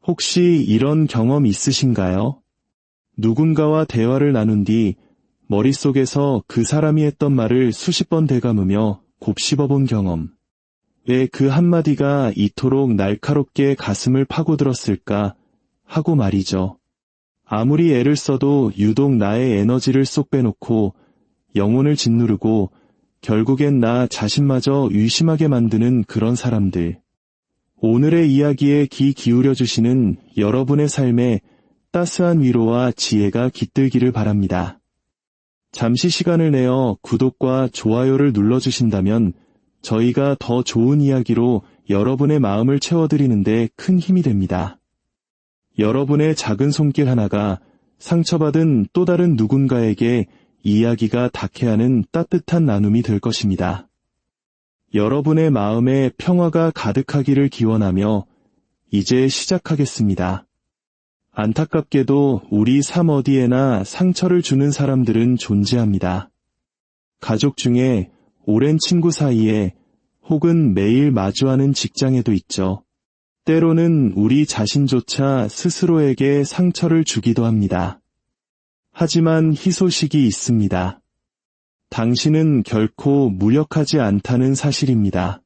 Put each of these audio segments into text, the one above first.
혹시 이런 경험 있으신가요? 누군가와 대화를 나눈 뒤 머릿속에서 그 사람이 했던 말을 수십 번 되감으며 곱씹어본 경험. 왜 그 한마디가 이토록 날카롭게 가슴을 파고들었을까 하고 말이죠. 아무리 애를 써도 유독 나의 에너지를 쏙 빼놓고 영혼을 짓누르고 결국엔 나 자신마저 의심하게 만드는 그런 사람들. 오늘의 이야기에 귀 기울여주시는 여러분의 삶에 따스한 위로와 지혜가 깃들기를 바랍니다. 잠시 시간을 내어 구독과 좋아요를 눌러주신다면 저희가 더 좋은 이야기로 여러분의 마음을 채워드리는데 큰 힘이 됩니다. 여러분의 작은 손길 하나가 상처받은 또 다른 누군가에게 이야기가 닿게 하는 따뜻한 나눔이 될 것입니다. 여러분의 마음에 평화가 가득하기를 기원하며 이제 시작하겠습니다. 안타깝게도 우리 삶 어디에나 상처를 주는 사람들은 존재합니다. 가족 중에 오랜 친구 사이에 혹은 매일 마주하는 직장에도 있죠. 때로는 우리 자신조차 스스로에게 상처를 주기도 합니다. 하지만 희소식이 있습니다. 당신은 결코 무력하지 않다는 사실입니다.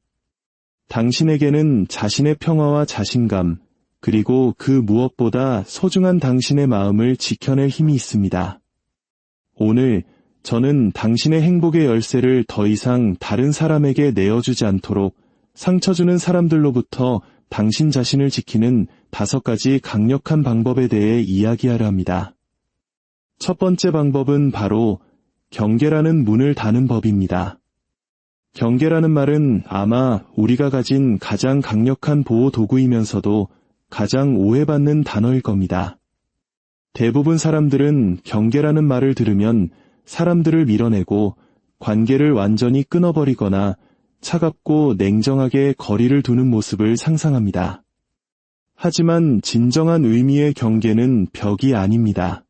당신에게는 자신의 평화와 자신감, 그리고 그 무엇보다 소중한 당신의 마음을 지켜낼 힘이 있습니다. 오늘 저는 당신의 행복의 열쇠를 더 이상 다른 사람에게 내어주지 않도록 상처 주는 사람들로부터 당신 자신을 지키는 5가지 강력한 방법에 대해 이야기하려 합니다. 첫 번째 방법은 바로 경계라는 문을 닫는 법입니다. 경계라는 말은 아마 우리가 가진 가장 강력한 보호 도구이면서도 가장 오해받는 단어일 겁니다. 대부분 사람들은 경계라는 말을 들으면 사람들을 밀어내고 관계를 완전히 끊어버리거나 차갑고 냉정하게 거리를 두는 모습을 상상합니다. 하지만 진정한 의미의 경계는 벽이 아닙니다.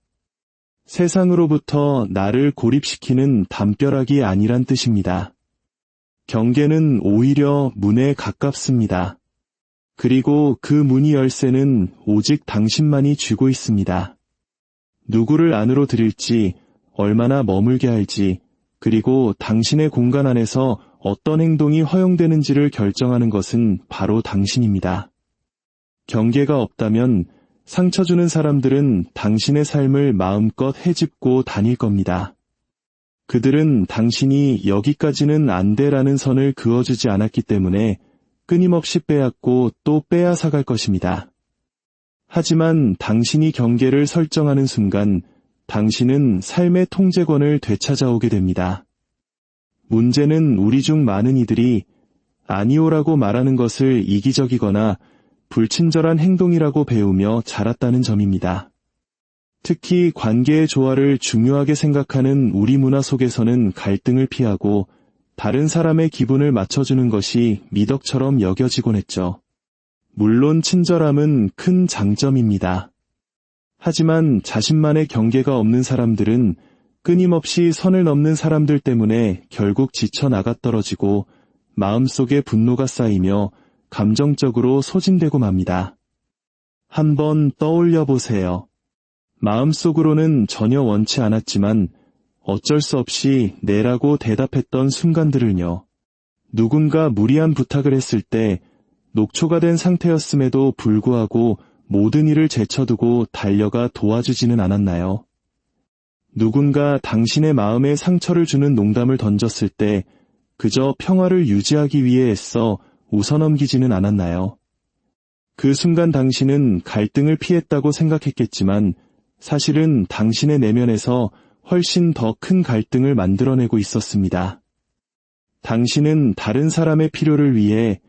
세상으로부터 나를 고립시키는 담벼락이 아니란 뜻입니다. 경계는 오히려 문에 가깝습니다. 그리고 그 문의 열쇠는 오직 당신만이 쥐고 있습니다. 누구를 안으로 들일지, 얼마나 머물게 할지, 그리고 당신의 공간 안에서 어떤 행동이 허용되는지를 결정하는 것은 바로 당신입니다. 경계가 없다면 상처 주는 사람들은 당신의 삶을 마음껏 헤집고 다닐 겁니다. 그들은 당신이 여기까지는 안 돼라는 선을 그어주지 않았기 때문에 끊임없이 빼앗고 또 빼앗아갈 것입니다. 하지만 당신이 경계를 설정하는 순간 당신은 삶의 통제권을 되찾아오게 됩니다. 문제는 우리 중 많은 이들이 아니오라고 말하는 것을 이기적이거나 불친절한 행동이라고 배우며 자랐다는 점입니다. 특히 관계의 조화를 중요하게 생각하는 우리 문화 속에서는 갈등을 피하고 다른 사람의 기분을 맞춰주는 것이 미덕처럼 여겨지곤 했죠. 물론 친절함은 큰 장점입니다. 하지만 자신만의 경계가 없는 사람들은 끊임없이 선을 넘는 사람들 때문에 결국 지쳐 나가떨어지고 마음속에 분노가 쌓이며 감정적으로 소진되고 맙니다. 한번 떠올려 보세요. 마음속으로는 전혀 원치 않았지만 어쩔 수 없이 네라고 대답했던 순간들을요. 누군가 무리한 부탁을 했을 때 녹초가 된 상태였음에도 불구하고 모든 일을 제쳐두고 달려가 도와주지는 않았나요? 누군가 당신의 마음에 상처를 주는 농담을 던졌을 때 그저 평화를 유지하기 위해 애써 웃어넘기지는 않았나요? 그 순간 당신은 갈등을 피했다고 생각했겠지만 사실은 당신의 내면에서 훨씬 더 큰 갈등을 만들어내고 있었습니다. 당신은 다른 사람의 필요를 위해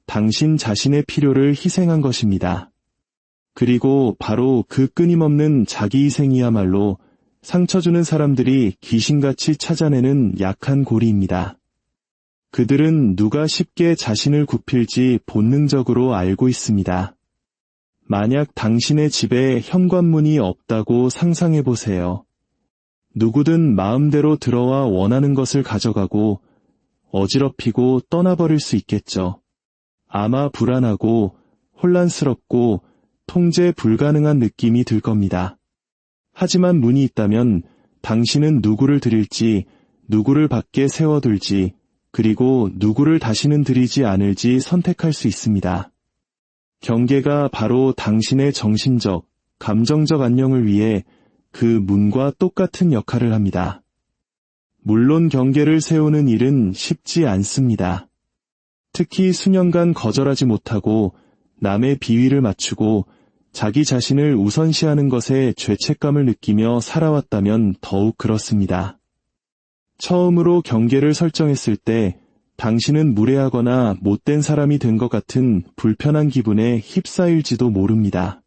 당신 자신의 필요를 희생한 것입니다. 그리고 바로 그 끊임없는 자기희생이야말로 상처 주는 사람들이 귀신같이 찾아내는 약한 고리입니다. 그들은 누가 쉽게 자신을 굽힐지 본능적으로 알고 있습니다. 만약 당신의 집에 현관문이 없다고 상상해 보세요. 누구든 마음대로 들어와 원하는 것을 가져가고 어지럽히고 떠나버릴 수 있겠죠. 아마 불안하고 혼란스럽고 통제 불가능한 느낌이 들 겁니다. 하지만 문이 있다면 당신은 누구를 드릴지, 누구를 밖에 세워둘지, 그리고 누구를 다시는 드리지 않을지 선택할 수 있습니다. 경계가 바로 당신의 정신적, 감정적 안녕을 위해 그 문과 똑같은 역할을 합니다. 물론 경계를 세우는 일은 쉽지 않습니다. 특히 수년간 거절하지 못하고 남의 비위를 맞추고 자기 자신을 우선시하는 것에 죄책감을 느끼며 살아왔다면 더욱 그렇습니다. 처음으로 경계를 설정했을 때 당신은 무례하거나 못된 사람이 된 것 같은 불편한 기분에 휩싸일지도 모릅니다.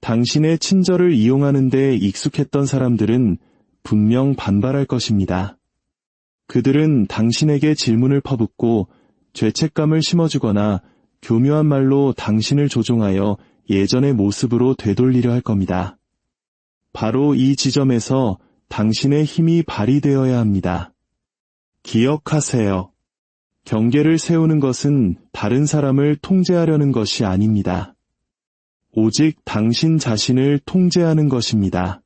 당신의 친절을 이용하는 데 익숙했던 사람들은 분명 반발할 것입니다. 그들은 당신에게 질문을 퍼붓고 죄책감을 심어주거나 교묘한 말로 당신을 조종하여 예전의 모습으로 되돌리려 할 겁니다. 바로 이 지점에서 당신의 힘이 발휘되어야 합니다. 기억하세요. 경계를 세우는 것은 다른 사람을 통제하려는 것이 아닙니다. 오직 당신 자신을 통제하는 것입니다.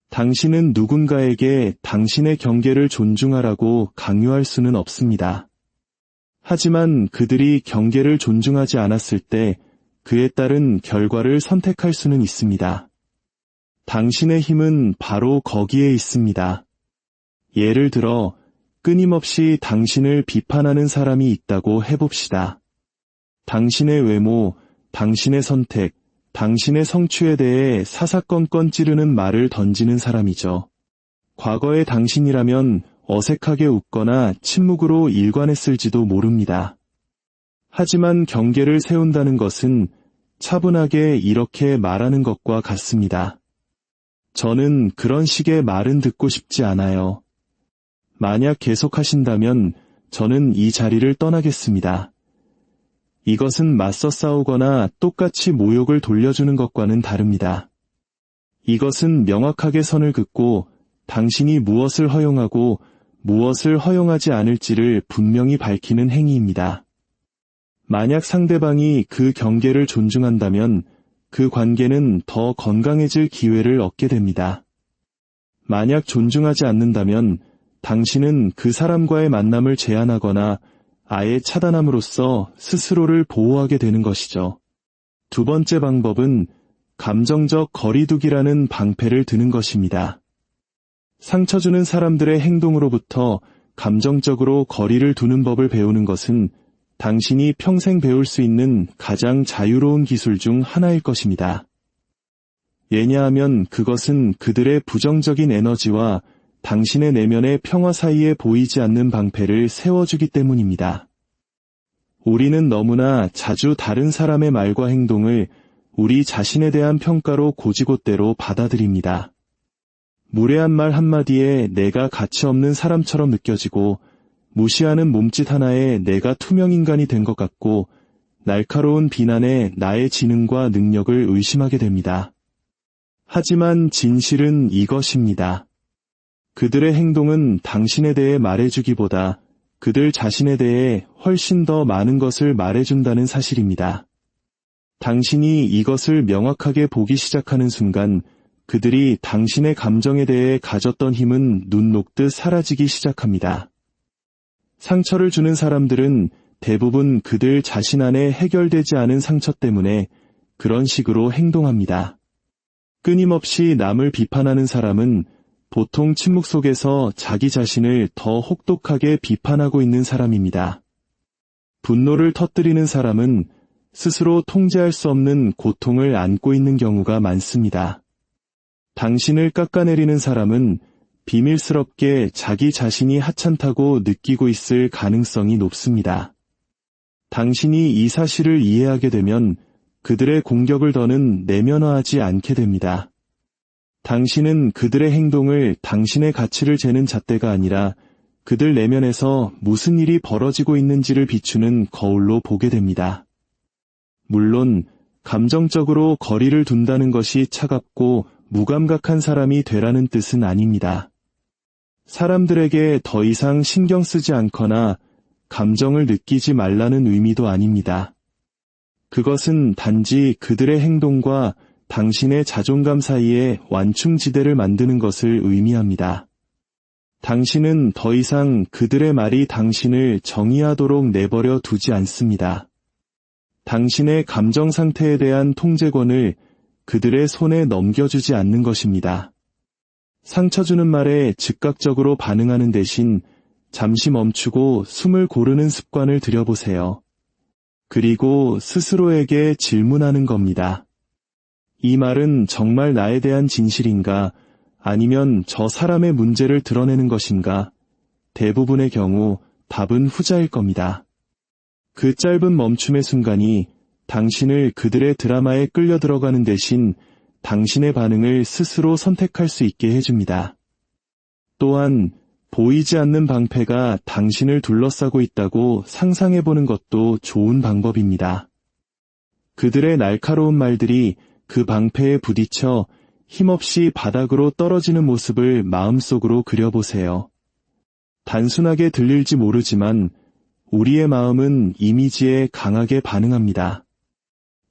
당신은 누군가에게 당신의 경계를 존중하라고 강요할 수는 없습니다. 하지만 그들이 경계를 존중하지 않았을 때 그에 따른 결과를 선택할 수는 있습니다. 당신의 힘은 바로 거기에 있습니다. 예를 들어 끊임없이 당신을 비판하는 사람이 있다고 해봅시다. 당신의 외모, 당신의 선택, 당신의 성취에 대해 사사건건 찌르는 말을 던지는 사람이죠. 과거의 당신이라면 어색하게 웃거나 침묵으로 일관했을지도 모릅니다. 하지만 경계를 세운다는 것은 차분하게 이렇게 말하는 것과 같습니다. 저는 그런 식의 말은 듣고 싶지 않아요. 만약 계속하신다면 저는 이 자리를 떠나겠습니다. 이것은 맞서 싸우거나 똑같이 모욕을 돌려주는 것과는 다릅니다. 이것은 명확하게 선을 긋고 당신이 무엇을 허용하고 무엇을 허용하지 않을지를 분명히 밝히는 행위입니다. 만약 상대방이 그 경계를 존중한다면 그 관계는 더 건강해질 기회를 얻게 됩니다. 만약 존중하지 않는다면 당신은 그 사람과의 만남을 제한하거나 아예 차단함으로써 스스로를 보호하게 되는 것이죠. 두 번째 방법은 감정적 거리두기라는 방패를 드는 것입니다. 상처 주는 사람들의 행동으로부터 감정적으로 거리를 두는 법을 배우는 것은 당신이 평생 배울 수 있는 가장 자유로운 기술 중 하나일 것입니다. 왜냐하면 그것은 그들의 부정적인 에너지와 당신의 내면의 평화 사이에 보이지 않는 방패를 세워주기 때문입니다. 우리는 너무나 자주 다른 사람의 말과 행동을 우리 자신에 대한 평가로 곧이곧대로 받아들입니다. 무례한 말 한마디에 내가 가치 없는 사람처럼 느껴지고 무시하는 몸짓 하나에 내가 투명인간이 된 것 같고 날카로운 비난에 나의 지능과 능력을 의심하게 됩니다. 하지만 진실은 이것입니다. 그들의 행동은 당신에 대해 말해주기보다 그들 자신에 대해 훨씬 더 많은 것을 말해준다는 사실입니다. 당신이 이것을 명확하게 보기 시작하는 순간 그들이 당신의 감정에 대해 가졌던 힘은 눈 녹듯 사라지기 시작합니다. 상처를 주는 사람들은 대부분 그들 자신 안에 해결되지 않은 상처 때문에 그런 식으로 행동합니다. 끊임없이 남을 비판하는 사람은 보통 침묵 속에서 자기 자신을 더 혹독하게 비판하고 있는 사람입니다. 분노를 터뜨리는 사람은 스스로 통제할 수 없는 고통을 안고 있는 경우가 많습니다. 당신을 깎아내리는 사람은 비밀스럽게 자기 자신이 하찮다고 느끼고 있을 가능성이 높습니다. 당신이 이 사실을 이해하게 되면 그들의 공격을 더는 내면화하지 않게 됩니다. 당신은 그들의 행동을 당신의 가치를 재는 잣대가 아니라 그들 내면에서 무슨 일이 벌어지고 있는지를 비추는 거울로 보게 됩니다. 물론 감정적으로 거리를 둔다는 것이 차갑고 무감각한 사람이 되라는 뜻은 아닙니다. 사람들에게 더 이상 신경 쓰지 않거나 감정을 느끼지 말라는 의미도 아닙니다. 그것은 단지 그들의 행동과 당신의 자존감 사이에 완충지대를 만드는 것을 의미합니다. 당신은 더 이상 그들의 말이 당신을 정의하도록 내버려 두지 않습니다. 당신의 감정 상태에 대한 통제권을 그들의 손에 넘겨주지 않는 것입니다. 상처 주는 말에 즉각적으로 반응하는 대신 잠시 멈추고 숨을 고르는 습관을 들여보세요. 그리고 스스로에게 질문하는 겁니다. 이 말은 정말 나에 대한 진실인가? 아니면 저 사람의 문제를 드러내는 것인가? 대부분의 경우 답은 후자일 겁니다. 그 짧은 멈춤의 순간이 당신을 그들의 드라마에 끌려 들어가는 대신 당신의 반응을 스스로 선택할 수 있게 해줍니다. 또한 보이지 않는 방패가 당신을 둘러싸고 있다고 상상해보는 것도 좋은 방법입니다. 그들의 날카로운 말들이 그 방패에 부딪혀 힘없이 바닥으로 떨어지는 모습을 마음속으로 그려보세요. 단순하게 들릴지 모르지만 우리의 마음은 이미지에 강하게 반응합니다.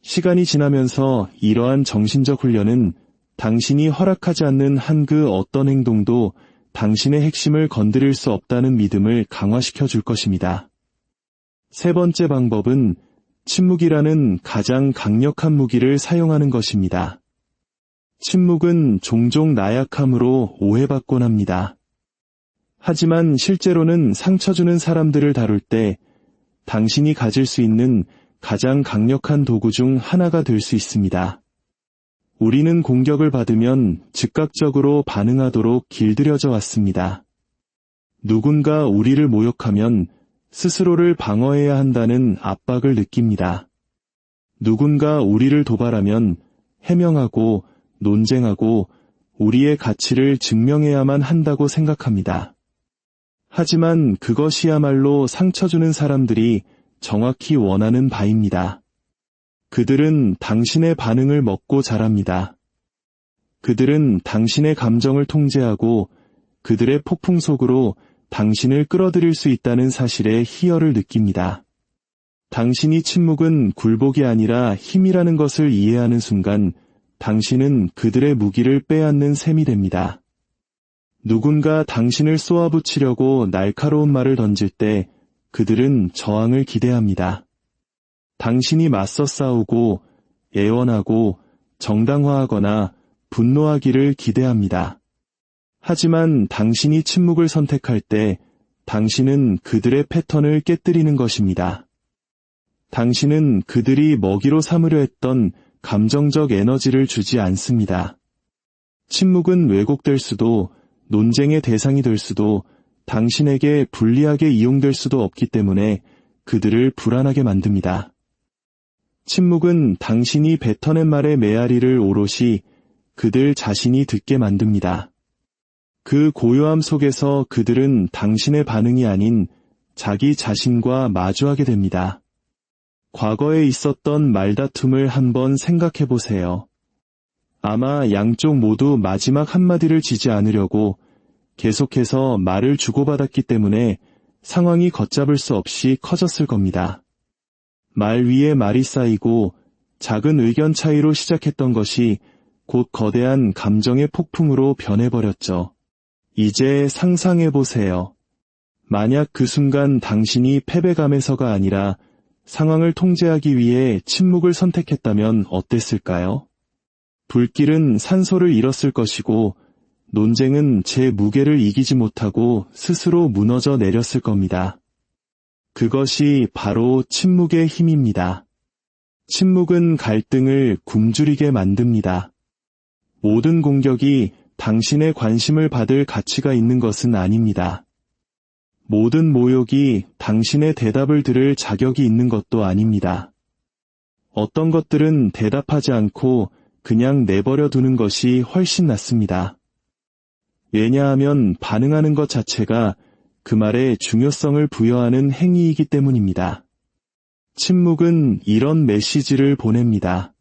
시간이 지나면서 이러한 정신적 훈련은 당신이 허락하지 않는 한 그 어떤 행동도 당신의 핵심을 건드릴 수 없다는 믿음을 강화시켜 줄 것입니다. 세 번째 방법은 침묵이라는 가장 강력한 무기를 사용하는 것입니다. 침묵은 종종 나약함으로 오해받곤 합니다. 하지만 실제로는 상처 주는 사람들을 다룰 때 당신이 가질 수 있는 가장 강력한 도구 중 하나가 될 수 있습니다. 우리는 공격을 받으면 즉각적으로 반응하도록 길들여져 왔습니다. 누군가 우리를 모욕하면 스스로를 방어해야 한다는 압박을 느낍니다. 누군가 우리를 도발하면 해명하고 논쟁하고 우리의 가치를 증명해야만 한다고 생각합니다. 하지만 그것이야말로 상처 주는 사람들이 정확히 원하는 바입니다. 그들은 당신의 반응을 먹고 자랍니다. 그들은 당신의 감정을 통제하고 그들의 폭풍 속으로 당신을 끌어들일 수 있다는 사실에 희열을 느낍니다. 당신이 침묵은 굴복이 아니라 힘이라는 것을 이해하는 순간 당신은 그들의 무기를 빼앗는 셈이 됩니다. 누군가 당신을 쏘아붙이려고 날카로운 말을 던질 때 그들은 저항을 기대합니다. 당신이 맞서 싸우고 애원하고 정당화하거나 분노하기를 기대합니다. 하지만 당신이 침묵을 선택할 때 당신은 그들의 패턴을 깨뜨리는 것입니다. 당신은 그들이 먹이로 삼으려 했던 감정적 에너지를 주지 않습니다. 침묵은 왜곡될 수도 논쟁의 대상이 될 수도 당신에게 불리하게 이용될 수도 없기 때문에 그들을 불안하게 만듭니다. 침묵은 당신이 뱉어낸 말의 메아리를 오롯이 그들 자신이 듣게 만듭니다. 그 고요함 속에서 그들은 당신의 반응이 아닌 자기 자신과 마주하게 됩니다. 과거에 있었던 말다툼을 한번 생각해 보세요. 아마 양쪽 모두 마지막 한마디를 지지 않으려고 계속해서 말을 주고받았기 때문에 상황이 걷잡을 수 없이 커졌을 겁니다. 말 위에 말이 쌓이고 작은 의견 차이로 시작했던 것이 곧 거대한 감정의 폭풍으로 변해버렸죠. 이제 상상해보세요. 만약 그 순간 당신이 패배감에서가 아니라 상황을 통제하기 위해 침묵을 선택했다면 어땠을까요? 불길은 산소를 잃었을 것이고 논쟁은 제 무게를 이기지 못하고 스스로 무너져 내렸을 겁니다. 그것이 바로 침묵의 힘입니다. 침묵은 갈등을 굶주리게 만듭니다. 모든 공격이 당신의 관심을 받을 가치가 있는 것은 아닙니다. 모든 모욕이 당신의 대답을 들을 자격이 있는 것도 아닙니다. 어떤 것들은 대답하지 않고 그냥 내버려 두는 것이 훨씬 낫습니다. 왜냐하면 반응하는 것 자체가 그 말에 중요성을 부여하는 행위이기 때문입니다. 침묵은 이런 메시지를 보냅니다.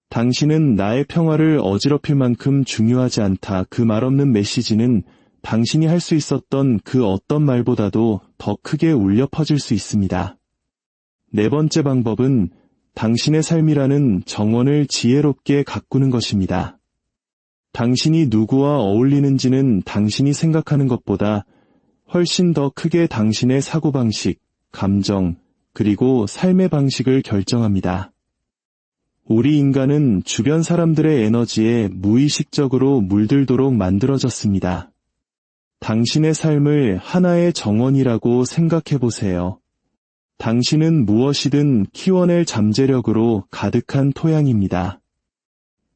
당신은 나의 평화를 어지럽힐 만큼 중요하지 않다. 그 말 없는 메시지는 당신이 할 수 있었던 그 어떤 말보다도 더 크게 울려 퍼질 수 있습니다. 네 번째 방법은 당신의 삶이라는 정원을 지혜롭게 가꾸는 것입니다. 당신이 누구와 어울리는지는 당신이 생각하는 것보다 훨씬 더 크게 당신의 사고방식, 감정, 그리고 삶의 방식을 결정합니다. 우리 인간은 주변 사람들의 에너지에 무의식적으로 물들도록 만들어졌습니다. 당신의 삶을 하나의 정원이라고 생각해 보세요. 당신은 무엇이든 키워낼 잠재력으로 가득한 토양입니다.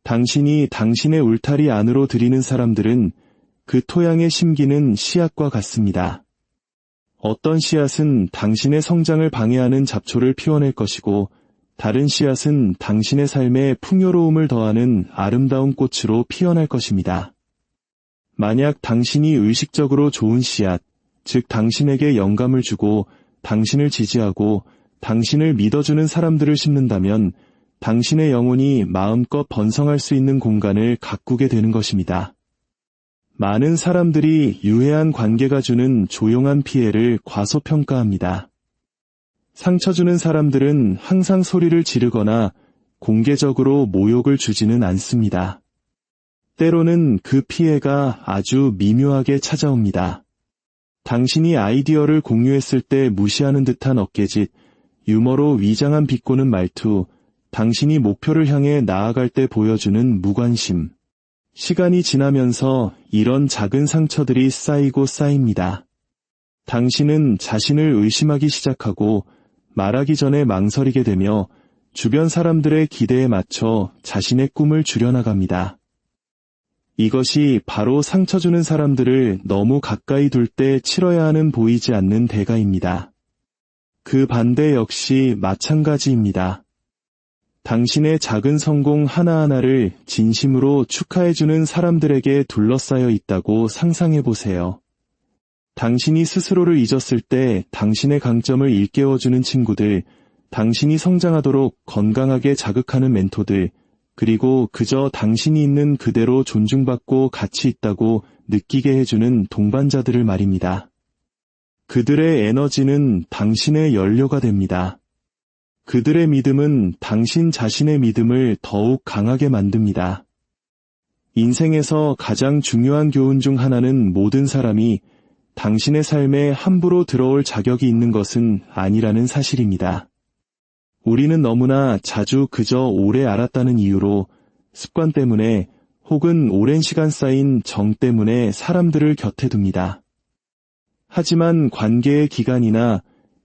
당신이 당신의 울타리 안으로 들이는 사람들은 그 토양에 심기는 씨앗과 같습니다. 어떤 씨앗은 당신의 성장을 방해하는 잡초를 피워낼 것이고, 다른 씨앗은 당신의 삶에 풍요로움을 더하는 아름다운 꽃으로 피어날 것입니다. 만약 당신이 의식적으로 좋은 씨앗, 즉 당신에게 영감을 주고 당신을 지지하고 당신을 믿어주는 사람들을 심는다면 당신의 영혼이 마음껏 번성할 수 있는 공간을 가꾸게 되는 것입니다. 많은 사람들이 유해한 관계가 주는 조용한 피해를 과소평가합니다. 상처 주는 사람들은 항상 소리를 지르거나 공개적으로 모욕을 주지는 않습니다. 때로는 그 피해가 아주 미묘하게 찾아옵니다. 당신이 아이디어를 공유했을 때 무시하는 듯한 어깨짓, 유머로 위장한 비꼬는 말투, 당신이 목표를 향해 나아갈 때 보여주는 무관심. 시간이 지나면서 이런 작은 상처들이 쌓이고 쌓입니다. 당신은 자신을 의심하기 시작하고 말하기 전에 망설이게 되며 주변 사람들의 기대에 맞춰 자신의 꿈을 줄여나갑니다. 이것이 바로 상처 주는 사람들을 너무 가까이 둘 때 치러야 하는 보이지 않는 대가입니다. 그 반대 역시 마찬가지입니다. 당신의 작은 성공 하나하나를 진심으로 축하해주는 사람들에게 둘러싸여 있다고 상상해보세요. 당신이 스스로를 잊었을 때 당신의 강점을 일깨워주는 친구들, 당신이 성장하도록 건강하게 자극하는 멘토들, 그리고 그저 당신이 있는 그대로 존중받고 가치 있다고 느끼게 해주는 동반자들을 말입니다. 그들의 에너지는 당신의 연료가 됩니다. 그들의 믿음은 당신 자신의 믿음을 더욱 강하게 만듭니다. 인생에서 가장 중요한 교훈 중 하나는 모든 사람이 당신의 삶에 함부로 들어올 자격이 있는 것은 아니라는 사실입니다. 우리는 너무나 자주 그저 오래 알았다는 이유로 습관 때문에 혹은 오랜 시간 쌓인 정 때문에 사람들을 곁에 둡니다. 하지만 관계의 기간이나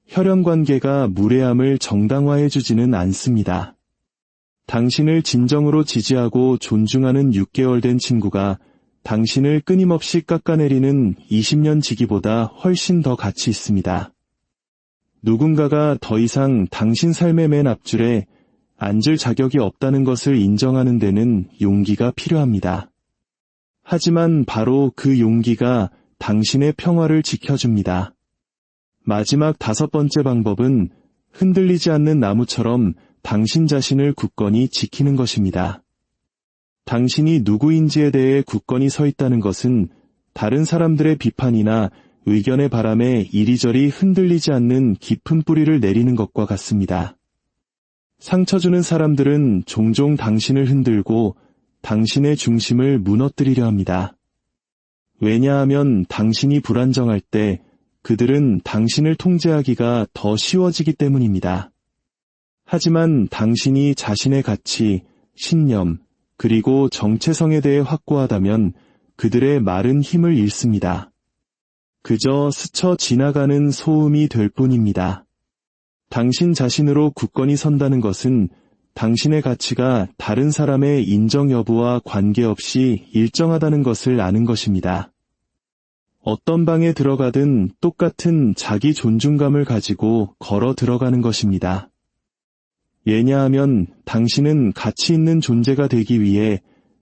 혈연관계가 무례함을 정당화해주지는 않습니다. 당신을 진정으로 지지하고 존중하는 6개월 된 친구가 당신을 끊임없이 깎아내리는 20년 지기보다 훨씬 더 가치 있습니다. 누군가가 더 이상 당신 삶의 맨 앞줄에 앉을 자격이 없다는 것을 인정하는 데는 용기가 필요합니다. 하지만 바로 그 용기가 당신의 평화를 지켜줍니다. 마지막 5번째 방법은 흔들리지 않는 나무처럼 당신 자신을 굳건히 지키는 것입니다. 당신이 누구인지에 대해 굳건히 서 있다는 것은 다른 사람들의 비판이나 의견의 바람에 이리저리 흔들리지 않는 깊은 뿌리를 내리는 것과 같습니다. 상처 주는 사람들은 종종 당신을 흔들고 당신의 중심을 무너뜨리려 합니다. 왜냐하면 당신이 불안정할 때 그들은 당신을 통제하기가 더 쉬워지기 때문입니다. 하지만 당신이 자신의 가치, 신념, 그리고 정체성에 대해 확고하다면 그들의 말은 힘을 잃습니다. 그저 스쳐 지나가는 소음이 될 뿐입니다. 당신 자신으로 굳건히 선다는 것은 당신의 가치가 다른 사람의 인정 여부와 관계없이 일정하다는 것을 아는 것입니다. 어떤 방에 들어가든 똑같은 자기 존중감을 가지고 걸어 들어가는 것입니다. 왜냐하면 당신은 가치 있는 존재가 되기 위해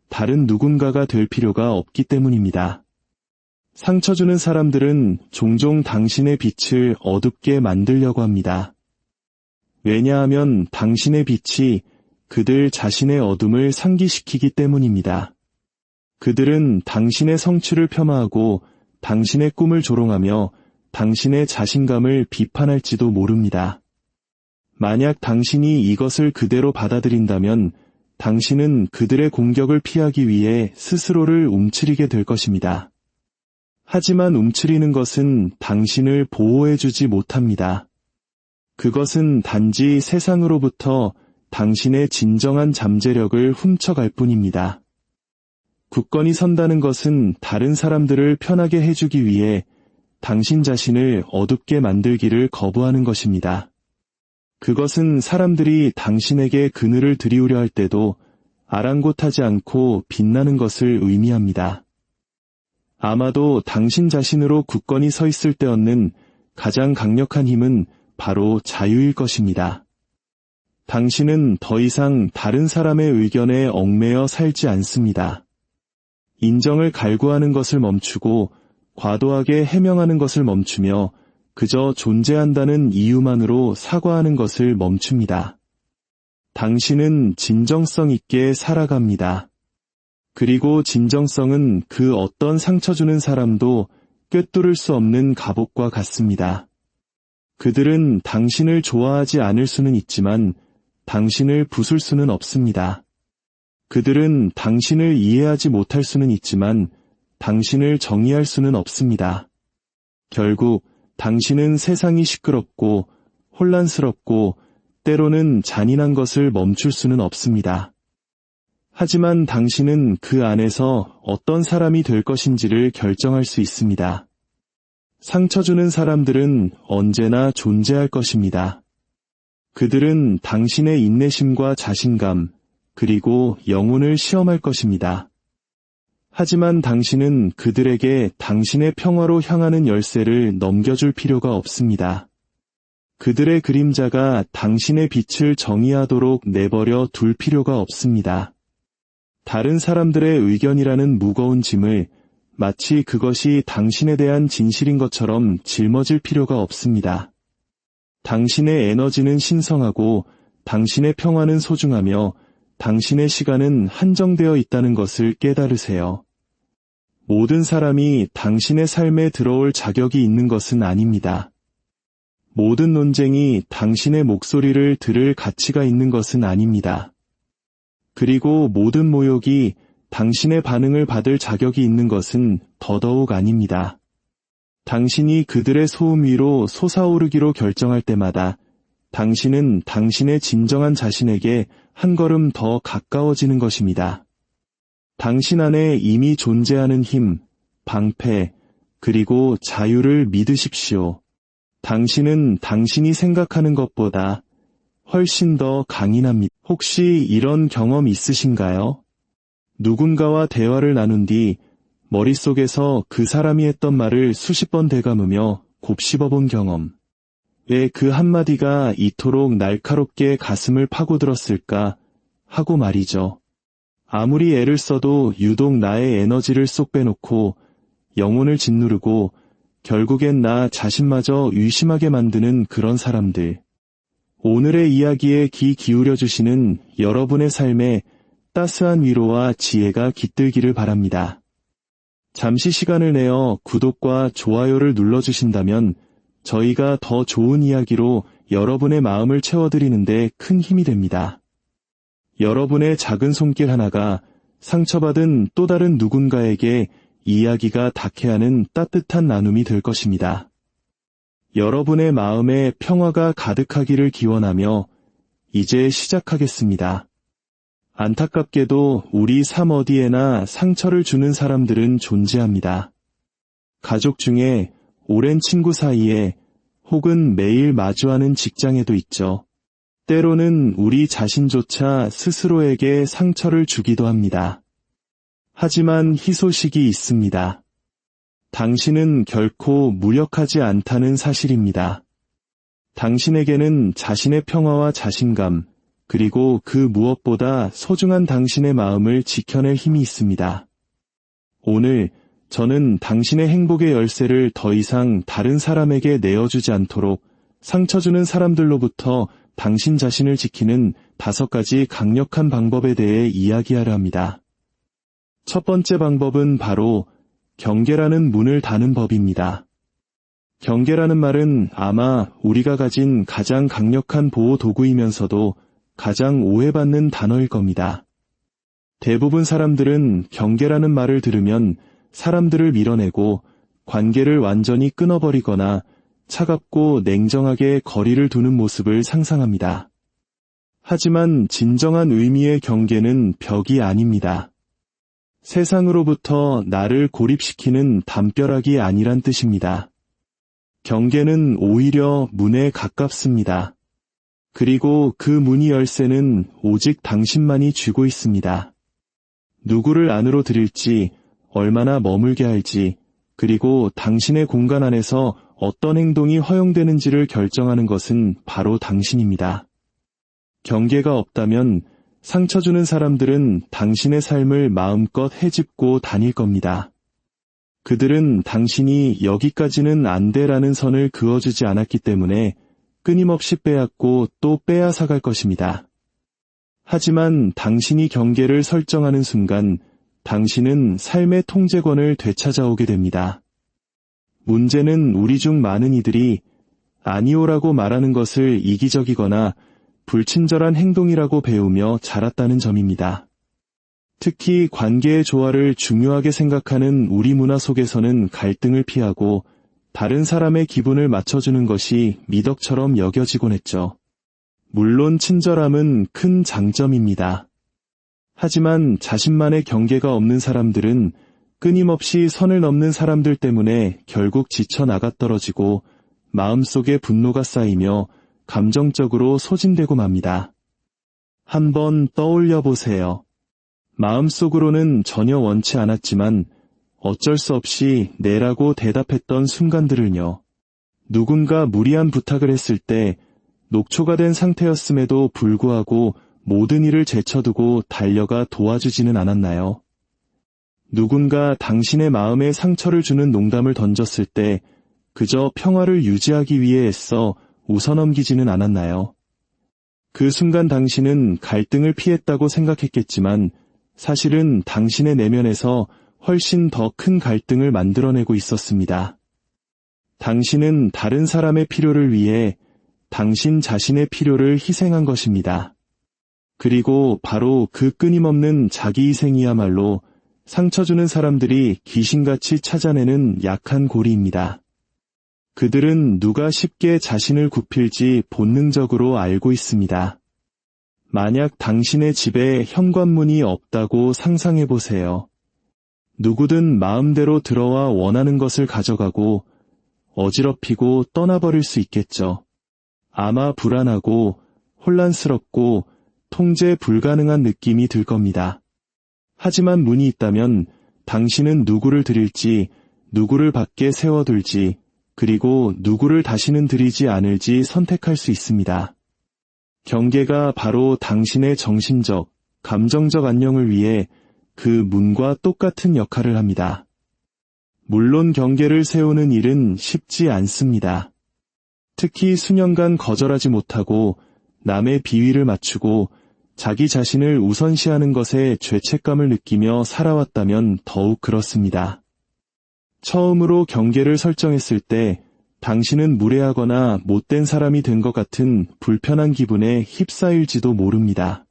다른 누군가가 될 필요가 없기 때문입니다. 상처 주는 사람들은 종종 당신의 빛을 어둡게 만들려고 합니다. 왜냐하면 당신의 빛이 그들 자신의 어둠을 상기시키기 때문입니다. 그들은 당신의 성취를 폄하하고 당신의 꿈을 조롱하며 당신의 자신감을 비판할지도 모릅니다. 만약 당신이 이것을 그대로 받아들인다면 당신은 그들의 공격을 피하기 위해 스스로를 움츠리게 될 것입니다. 하지만 움츠리는 것은 당신을 보호해주지 못합니다. 그것은 단지 세상으로부터 당신의 진정한 잠재력을 훔쳐갈 뿐입니다. 굳건히 선다는 것은 다른 사람들을 편하게 해주기 위해 당신 자신을 어둡게 만들기를 거부하는 것입니다. 그것은 사람들이 당신에게 그늘을 들이우려 할 때도 아랑곳하지 않고 빛나는 것을 의미합니다. 아마도 당신 자신으로 굳건히 서 있을 때 얻는 가장 강력한 힘은 바로 자유일 것입니다. 당신은 더 이상 다른 사람의 의견에 얽매여 살지 않습니다. 인정을 갈구하는 것을 멈추고 과도하게 해명하는 것을 멈추며 그저 존재한다는 이유만으로 사과하는 것을 멈춥니다. 당신은 진정성 있게 살아갑니다. 그리고 진정성은 그 어떤 상처 주는 사람도 꿰뚫을 수 없는 갑옷과 같습니다. 그들은 당신을 좋아하지 않을 수는 있지만 당신을 부술 수는 없습니다. 그들은 당신을 이해하지 못할 수는 있지만 당신을 정의할 수는 없습니다. 결국 당신은 세상이 시끄럽고 혼란스럽고 때로는 잔인한 것을 멈출 수는 없습니다. 하지만 당신은 그 안에서 어떤 사람이 될 것인지를 결정할 수 있습니다. 상처 주는 사람들은 언제나 존재할 것입니다. 그들은 당신의 인내심과 자신감, 그리고 영혼을 시험할 것입니다. 하지만 당신은 그들에게 당신의 평화로 향하는 열쇠를 넘겨줄 필요가 없습니다. 그들의 그림자가 당신의 빛을 정의하도록 내버려 둘 필요가 없습니다. 다른 사람들의 의견이라는 무거운 짐을 마치 그것이 당신에 대한 진실인 것처럼 짊어질 필요가 없습니다. 당신의 에너지는 신성하고 당신의 평화는 소중하며 당신의 시간은 한정되어 있다는 것을 깨달으세요. 모든 사람이 당신의 삶에 들어올 자격이 있는 것은 아닙니다. 모든 논쟁이 당신의 목소리를 들을 가치가 있는 것은 아닙니다. 그리고 모든 모욕이 당신의 반응을 받을 자격이 있는 것은 더더욱 아닙니다. 당신이 그들의 소음 위로 솟아오르기로 결정할 때마다 당신은 당신의 진정한 자신에게 한 걸음 더 가까워지는 것입니다. 당신 안에 이미 존재하는 힘, 방패, 그리고 자유를 믿으십시오. 당신은 당신이 생각하는 것보다 훨씬 더 강인합니다. 혹시 이런 경험 있으신가요? 누군가와 대화를 나눈 뒤 머릿속에서 그 사람이 했던 말을 수십 번 되감으며 곱씹어본 경험. 왜 그 한마디가 이토록 날카롭게 가슴을 파고들었을까 하고 말이죠. 아무리 애를 써도 유독 나의 에너지를 쏙 빼놓고 영혼을 짓누르고 결국엔 나 자신마저 의심하게 만드는 그런 사람들. 오늘의 이야기에 귀 기울여 주시는 여러분의 삶에 따스한 위로와 지혜가 깃들기를 바랍니다. 잠시 시간을 내어 구독과 좋아요를 눌러주신다면 저희가 더 좋은 이야기로 여러분의 마음을 채워드리는데 큰 힘이 됩니다. 여러분의 작은 손길 하나가 상처받은 또 다른 누군가에게 이야기가 닿게 하는 따뜻한 나눔이 될 것입니다. 여러분의 마음에 평화가 가득하기를 기원하며 이제 시작하겠습니다. 안타깝게도 우리 삶 어디에나 상처를 주는 사람들은 존재합니다. 가족 중에 오랜 친구 사이에 혹은 매일 마주하는 직장에도 있죠. 때로는 우리 자신조차 스스로에게 상처를 주기도 합니다. 하지만 희소식이 있습니다. 당신은 결코 무력하지 않다는 사실입니다. 당신에게는 자신의 평화와 자신감, 그리고 그 무엇보다 소중한 당신의 마음을 지켜낼 힘이 있습니다. 오늘 저는 당신의 행복의 열쇠를 더 이상 다른 사람에게 내어주지 않도록 상처 주는 사람들로부터 당신 자신을 지키는 5가지 강력한 방법에 대해 이야기하려 합니다. 첫 번째 방법은 바로 경계라는 문을 다는 법입니다. 경계라는 말은 아마 우리가 가진 가장 강력한 보호 도구이면서도 가장 오해받는 단어일 겁니다. 대부분 사람들은 경계라는 말을 들으면 사람들을 밀어내고 관계를 완전히 끊어버리거나 차갑고 냉정하게 거리를 두는 모습을 상상합니다. 하지만 진정한 의미의 경계는 벽이 아닙니다. 세상으로부터 나를 고립시키는 담벼락이 아니란 뜻입니다. 경계는 오히려 문에 가깝습니다. 그리고 그 문이 열쇠는 오직 당신만이 쥐고 있습니다. 누구를 안으로 들일지, 얼마나 머물게 할지, 그리고 당신의 공간 안에서 어떤 행동이 허용되는지를 결정하는 것은 바로 당신입니다. 경계가 없다면 상처 주는 사람들은 당신의 삶을 마음껏 헤집고 다닐 겁니다. 그들은 당신이 여기까지는 안 돼라는 선을 그어주지 않았기 때문에 끊임없이 빼앗고 또 빼앗아갈 것입니다. 하지만 당신이 경계를 설정하는 순간 당신은 삶의 통제권을 되찾아오게 됩니다. 문제는 우리 중 많은 이들이 아니오라고 말하는 것을 이기적이거나 불친절한 행동이라고 배우며 자랐다는 점입니다. 특히 관계의 조화를 중요하게 생각하는 우리 문화 속에서는 갈등을 피하고 다른 사람의 기분을 맞춰주는 것이 미덕처럼 여겨지곤 했죠. 물론 친절함은 큰 장점입니다. 하지만 자신만의 경계가 없는 사람들은 끊임없이 선을 넘는 사람들 때문에 결국 지쳐 나가떨어지고 마음속에 분노가 쌓이며 감정적으로 소진되고 맙니다. 한번 떠올려 보세요. 마음속으로는 전혀 원치 않았지만 어쩔 수 없이 네라고 대답했던 순간들을요. 누군가 무리한 부탁을 했을 때 녹초가 된 상태였음에도 불구하고 모든 일을 제쳐두고 달려가 도와주지는 않았나요? 누군가 당신의 마음에 상처를 주는 농담을 던졌을 때 그저 평화를 유지하기 위해 애써 웃어넘기지는 않았나요? 그 순간 당신은 갈등을 피했다고 생각했겠지만 사실은 당신의 내면에서 훨씬 더 큰 갈등을 만들어내고 있었습니다. 당신은 다른 사람의 필요를 위해 당신 자신의 필요를 희생한 것입니다. 그리고 바로 그 끊임없는 자기희생이야말로 상처 주는 사람들이 귀신같이 찾아내는 약한 고리입니다. 그들은 누가 쉽게 자신을 굽힐지 본능적으로 알고 있습니다. 만약 당신의 집에 현관문이 없다고 상상해보세요. 누구든 마음대로 들어와 원하는 것을 가져가고 어지럽히고 떠나버릴 수 있겠죠. 아마 불안하고 혼란스럽고 통제 불가능한 느낌이 들 겁니다. 하지만 문이 있다면 당신은 누구를 들일지, 누구를 밖에 세워둘지, 그리고 누구를 다시는 들이지 않을지 선택할 수 있습니다. 경계가 바로 당신의 정신적, 감정적 안녕을 위해 그 문과 똑같은 역할을 합니다. 물론 경계를 세우는 일은 쉽지 않습니다. 특히 수년간 거절하지 못하고 남의 비위를 맞추고 자기 자신을 우선시하는 것에 죄책감을 느끼며 살아왔다면 더욱 그렇습니다. 처음으로 경계를 설정했을 때 당신은 무례하거나 못된 사람이 된 것 같은 불편한 기분에 휩싸일지도 모릅니다.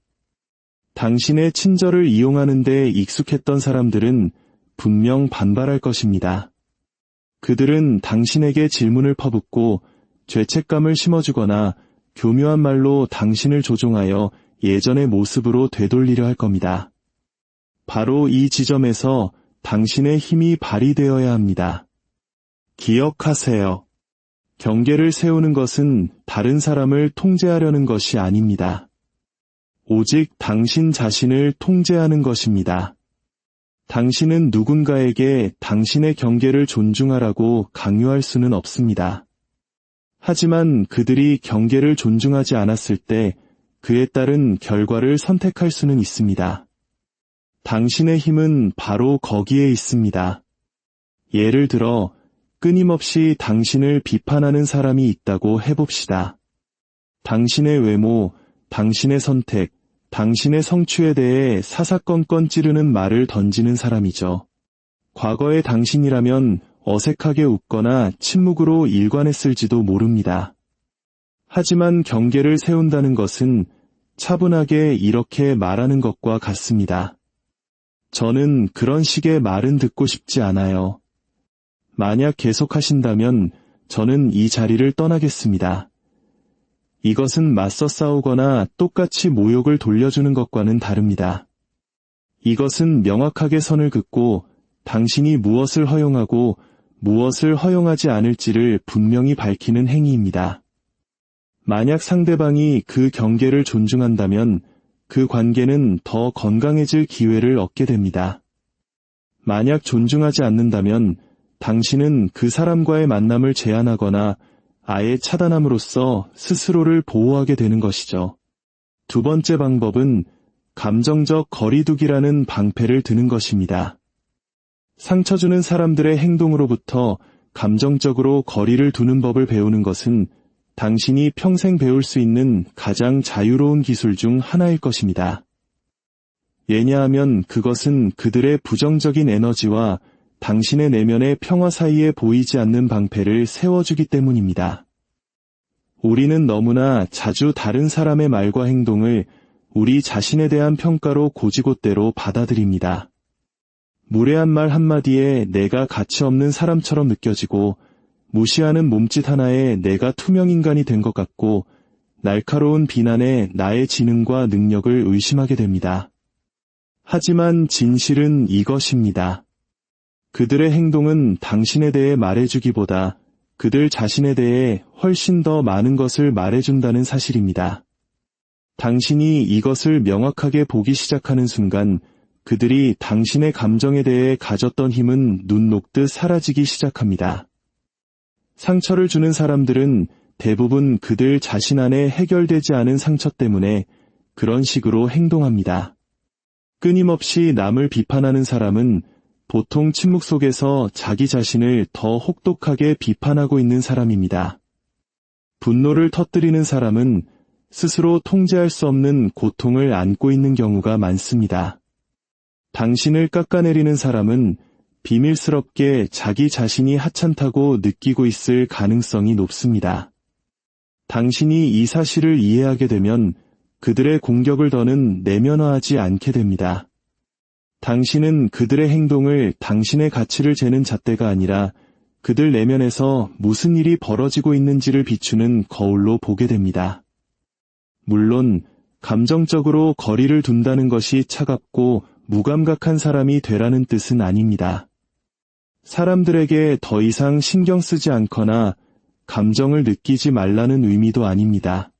당신의 친절을 이용하는 데 익숙했던 사람들은 분명 반발할 것입니다. 그들은 당신에게 질문을 퍼붓고 죄책감을 심어주거나 교묘한 말로 당신을 조종하여 예전의 모습으로 되돌리려 할 겁니다. 바로 이 지점에서 당신의 힘이 발휘되어야 합니다. 기억하세요. 경계를 세우는 것은 다른 사람을 통제하려는 것이 아닙니다. 오직 당신 자신을 통제하는 것입니다. 당신은 누군가에게 당신의 경계를 존중하라고 강요할 수는 없습니다. 하지만 그들이 경계를 존중하지 않았을 때 그에 따른 결과를 선택할 수는 있습니다. 당신의 힘은 바로 거기에 있습니다. 예를 들어 끊임없이 당신을 비판하는 사람이 있다고 해봅시다. 당신의 외모, 당신의 선택, 당신의 성취에 대해 사사건건 찌르는 말을 던지는 사람이죠. 과거의 당신이라면 어색하게 웃거나 침묵으로 일관했을지도 모릅니다. 하지만 경계를 세운다는 것은 차분하게 이렇게 말하는 것과 같습니다. 저는 그런 식의 말은 듣고 싶지 않아요. 만약 계속하신다면 저는 이 자리를 떠나겠습니다. 이것은 맞서 싸우거나 똑같이 모욕을 돌려주는 것과는 다릅니다. 이것은 명확하게 선을 긋고 당신이 무엇을 허용하고 무엇을 허용하지 않을지를 분명히 밝히는 행위입니다. 만약 상대방이 그 경계를 존중한다면 그 관계는 더 건강해질 기회를 얻게 됩니다. 만약 존중하지 않는다면 당신은 그 사람과의 만남을 제한하거나 아예 차단함으로써 스스로를 보호하게 되는 것이죠. 두 번째 방법은 감정적 거리두기라는 방패를 드는 것입니다. 상처 주는 사람들의 행동으로부터 감정적으로 거리를 두는 법을 배우는 것은 당신이 평생 배울 수 있는 가장 자유로운 기술 중 하나일 것입니다. 왜냐하면 그것은 그들의 부정적인 에너지와 당신의 내면의 평화 사이에 보이지 않는 방패를 세워주기 때문입니다. 우리는 너무나 자주 다른 사람의 말과 행동을 우리 자신에 대한 평가로 곧이곧대로 받아들입니다. 무례한 말 한마디에 내가 가치 없는 사람처럼 느껴지고 무시하는 몸짓 하나에 내가 투명인간이 된 것 같고 날카로운 비난에 나의 지능과 능력을 의심하게 됩니다. 하지만 진실은 이것입니다. 그들의 행동은 당신에 대해 말해주기보다 그들 자신에 대해 훨씬 더 많은 것을 말해준다는 사실입니다. 당신이 이것을 명확하게 보기 시작하는 순간 그들이 당신의 감정에 대해 가졌던 힘은 눈 녹듯 사라지기 시작합니다. 상처를 주는 사람들은 대부분 그들 자신 안에 해결되지 않은 상처 때문에 그런 식으로 행동합니다. 끊임없이 남을 비판하는 사람은 보통 침묵 속에서 자기 자신을 더 혹독하게 비판하고 있는 사람입니다. 분노를 터뜨리는 사람은 스스로 통제할 수 없는 고통을 안고 있는 경우가 많습니다. 당신을 깎아내리는 사람은 비밀스럽게 자기 자신이 하찮다고 느끼고 있을 가능성이 높습니다. 당신이 이 사실을 이해하게 되면 그들의 공격을 더는 내면화하지 않게 됩니다. 당신은 그들의 행동을 당신의 가치를 재는 잣대가 아니라 그들 내면에서 무슨 일이 벌어지고 있는지를 비추는 거울로 보게 됩니다. 물론 감정적으로 거리를 둔다는 것이 차갑고 무감각한 사람이 되라는 뜻은 아닙니다. 사람들에게 더 이상 신경 쓰지 않거나 감정을 느끼지 말라는 의미도 아닙니다.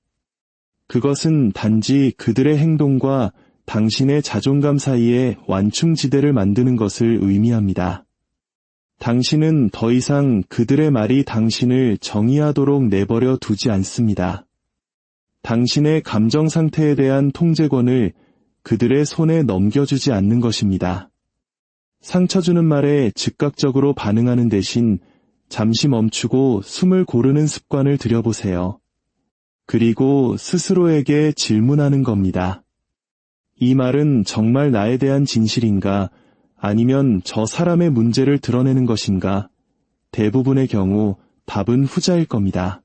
그것은 단지 그들의 행동과 당신의 자존감 사이에 완충지대를 만드는 것을 의미합니다. 당신은 더 이상 그들의 말이 당신을 정의하도록 내버려 두지 않습니다. 당신의 감정 상태에 대한 통제권을 그들의 손에 넘겨주지 않는 것입니다. 상처 주는 말에 즉각적으로 반응하는 대신 잠시 멈추고 숨을 고르는 습관을 들여보세요. 그리고 스스로에게 질문하는 겁니다. 이 말은 정말 나에 대한 진실인가? 아니면 저 사람의 문제를 드러내는 것인가? 대부분의 경우 답은 후자일 겁니다.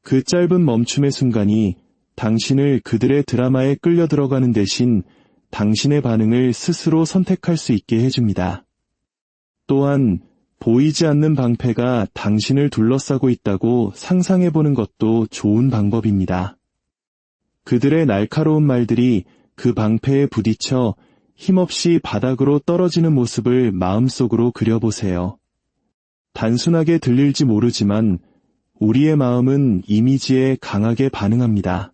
그 짧은 멈춤의 순간이 당신을 그들의 드라마에 끌려 들어가는 대신 당신의 반응을 스스로 선택할 수 있게 해줍니다. 또한 보이지 않는 방패가 당신을 둘러싸고 있다고 상상해보는 것도 좋은 방법입니다. 그들의 날카로운 말들이 그 방패에 부딪혀 힘없이 바닥으로 떨어지는 모습을 마음속으로 그려보세요. 단순하게 들릴지 모르지만 우리의 마음은 이미지에 강하게 반응합니다.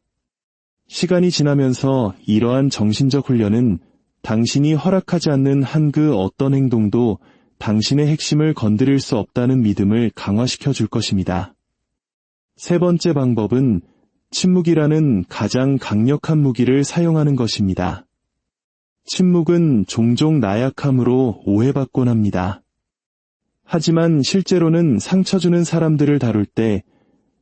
시간이 지나면서 이러한 정신적 훈련은 당신이 허락하지 않는 한 그 어떤 행동도 당신의 핵심을 건드릴 수 없다는 믿음을 강화시켜 줄 것입니다. 세 번째 방법은 침묵이라는 가장 강력한 무기를 사용하는 것입니다. 침묵은 종종 나약함으로 오해받곤 합니다. 하지만 실제로는 상처 주는 사람들을 다룰 때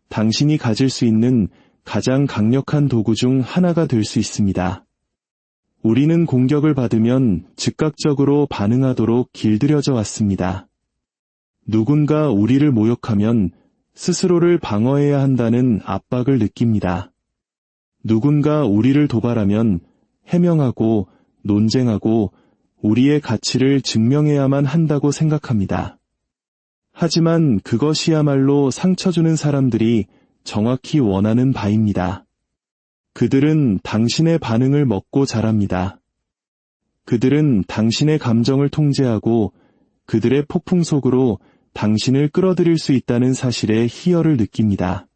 당신이 가질 수 있는 가장 강력한 도구 중 하나가 될 수 있습니다. 우리는 공격을 받으면 즉각적으로 반응하도록 길들여져 왔습니다. 누군가 우리를 모욕하면 스스로를 방어해야 한다는 압박을 느낍니다. 누군가 우리를 도발하면 해명하고 논쟁하고 우리의 가치를 증명해야만 한다고 생각합니다. 하지만 그것이야말로 상처 주는 사람들이 정확히 원하는 바입니다. 그들은 당신의 반응을 먹고 자랍니다. 그들은 당신의 감정을 통제하고 그들의 폭풍 속으로 당신을 끌어들일 수 있다는 사실에 희열을 느낍니다.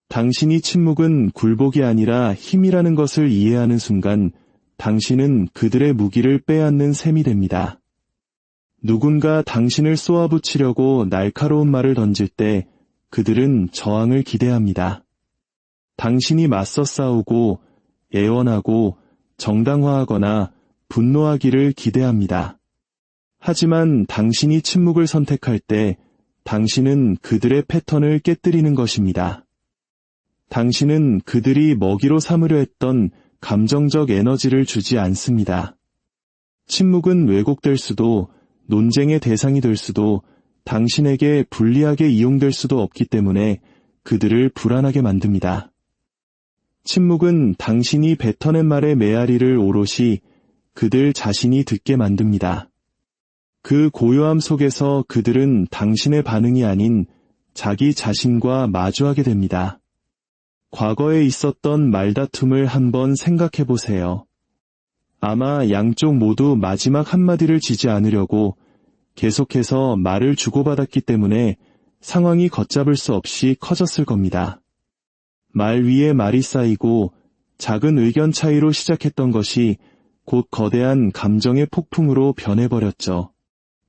당신이 침묵은 굴복이 아니라 힘이라는 것을 이해하는 순간 당신은 그들의 무기를 빼앗는 셈이 됩니다. 누군가 당신을 쏘아붙이려고 날카로운 말을 던질 때 그들은 저항을 기대합니다. 당신이 맞서 싸우고 애원하고 정당화하거나 분노하기를 기대합니다. 하지만 당신이 침묵을 선택할 때 당신은 그들의 패턴을 깨뜨리는 것입니다. 당신은 그들이 먹이로 삼으려 했던 감정적 에너지를 주지 않습니다. 침묵은 왜곡될 수도 논쟁의 대상이 될 수도 당신에게 불리하게 이용될 수도 없기 때문에 그들을 불안하게 만듭니다. 침묵은 당신이 뱉어낸 말의 메아리를 오롯이 그들 자신이 듣게 만듭니다. 그 고요함 속에서 그들은 당신의 반응이 아닌 자기 자신과 마주하게 됩니다. 과거에 있었던 말다툼을 한번 생각해 보세요. 아마 양쪽 모두 마지막 한마디를 지지 않으려고 계속해서 말을 주고받았기 때문에 상황이 걷잡을 수 없이 커졌을 겁니다. 말 위에 말이 쌓이고 작은 의견 차이로 시작했던 것이 곧 거대한 감정의 폭풍으로 변해버렸죠.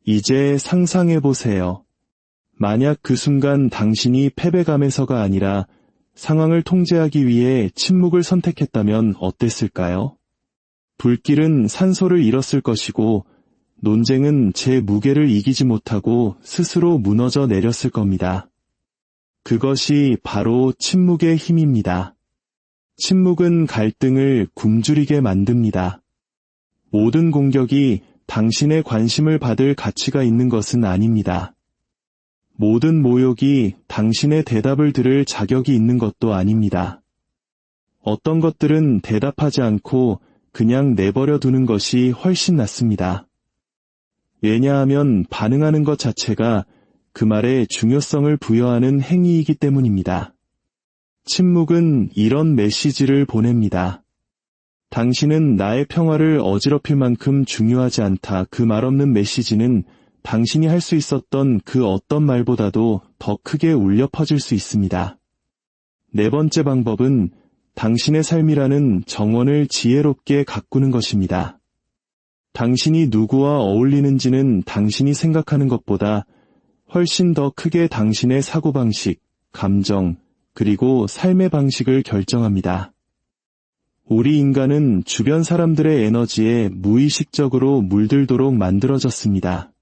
이제 상상해보세요. 만약 그 순간 당신이 패배감에서가 아니라 상황을 통제하기 위해 침묵을 선택했다면 어땠을까요? 불길은 산소를 잃었을 것이고 논쟁은 제 무게를 이기지 못하고 스스로 무너져 내렸을 겁니다. 그것이 바로 침묵의 힘입니다. 침묵은 갈등을 굶주리게 만듭니다. 모든 공격이 당신의 관심을 받을 가치가 있는 것은 아닙니다. 모든 모욕이 당신의 대답을 들을 자격이 있는 것도 아닙니다. 어떤 것들은 대답하지 않고 그냥 내버려 두는 것이 훨씬 낫습니다. 왜냐하면 반응하는 것 자체가 그 말의 중요성을 부여하는 행위이기 때문입니다. 침묵은 이런 메시지를 보냅니다. 당신은 나의 평화를 어지럽힐 만큼 중요하지 않다. 그 말없는 메시지는 당신이 할 수 있었던 그 어떤 말보다도 더 크게 울려 퍼질 수 있습니다. 네 번째 방법은 당신의 삶이라는 정원을 지혜롭게 가꾸는 것입니다. 당신이 누구와 어울리는지는 당신이 생각하는 것보다 훨씬 더 크게 당신의 사고방식, 감정, 그리고 삶의 방식을 결정합니다. 우리 인간은 주변 사람들의 에너지에 무의식적으로 물들도록 만들어졌습니다.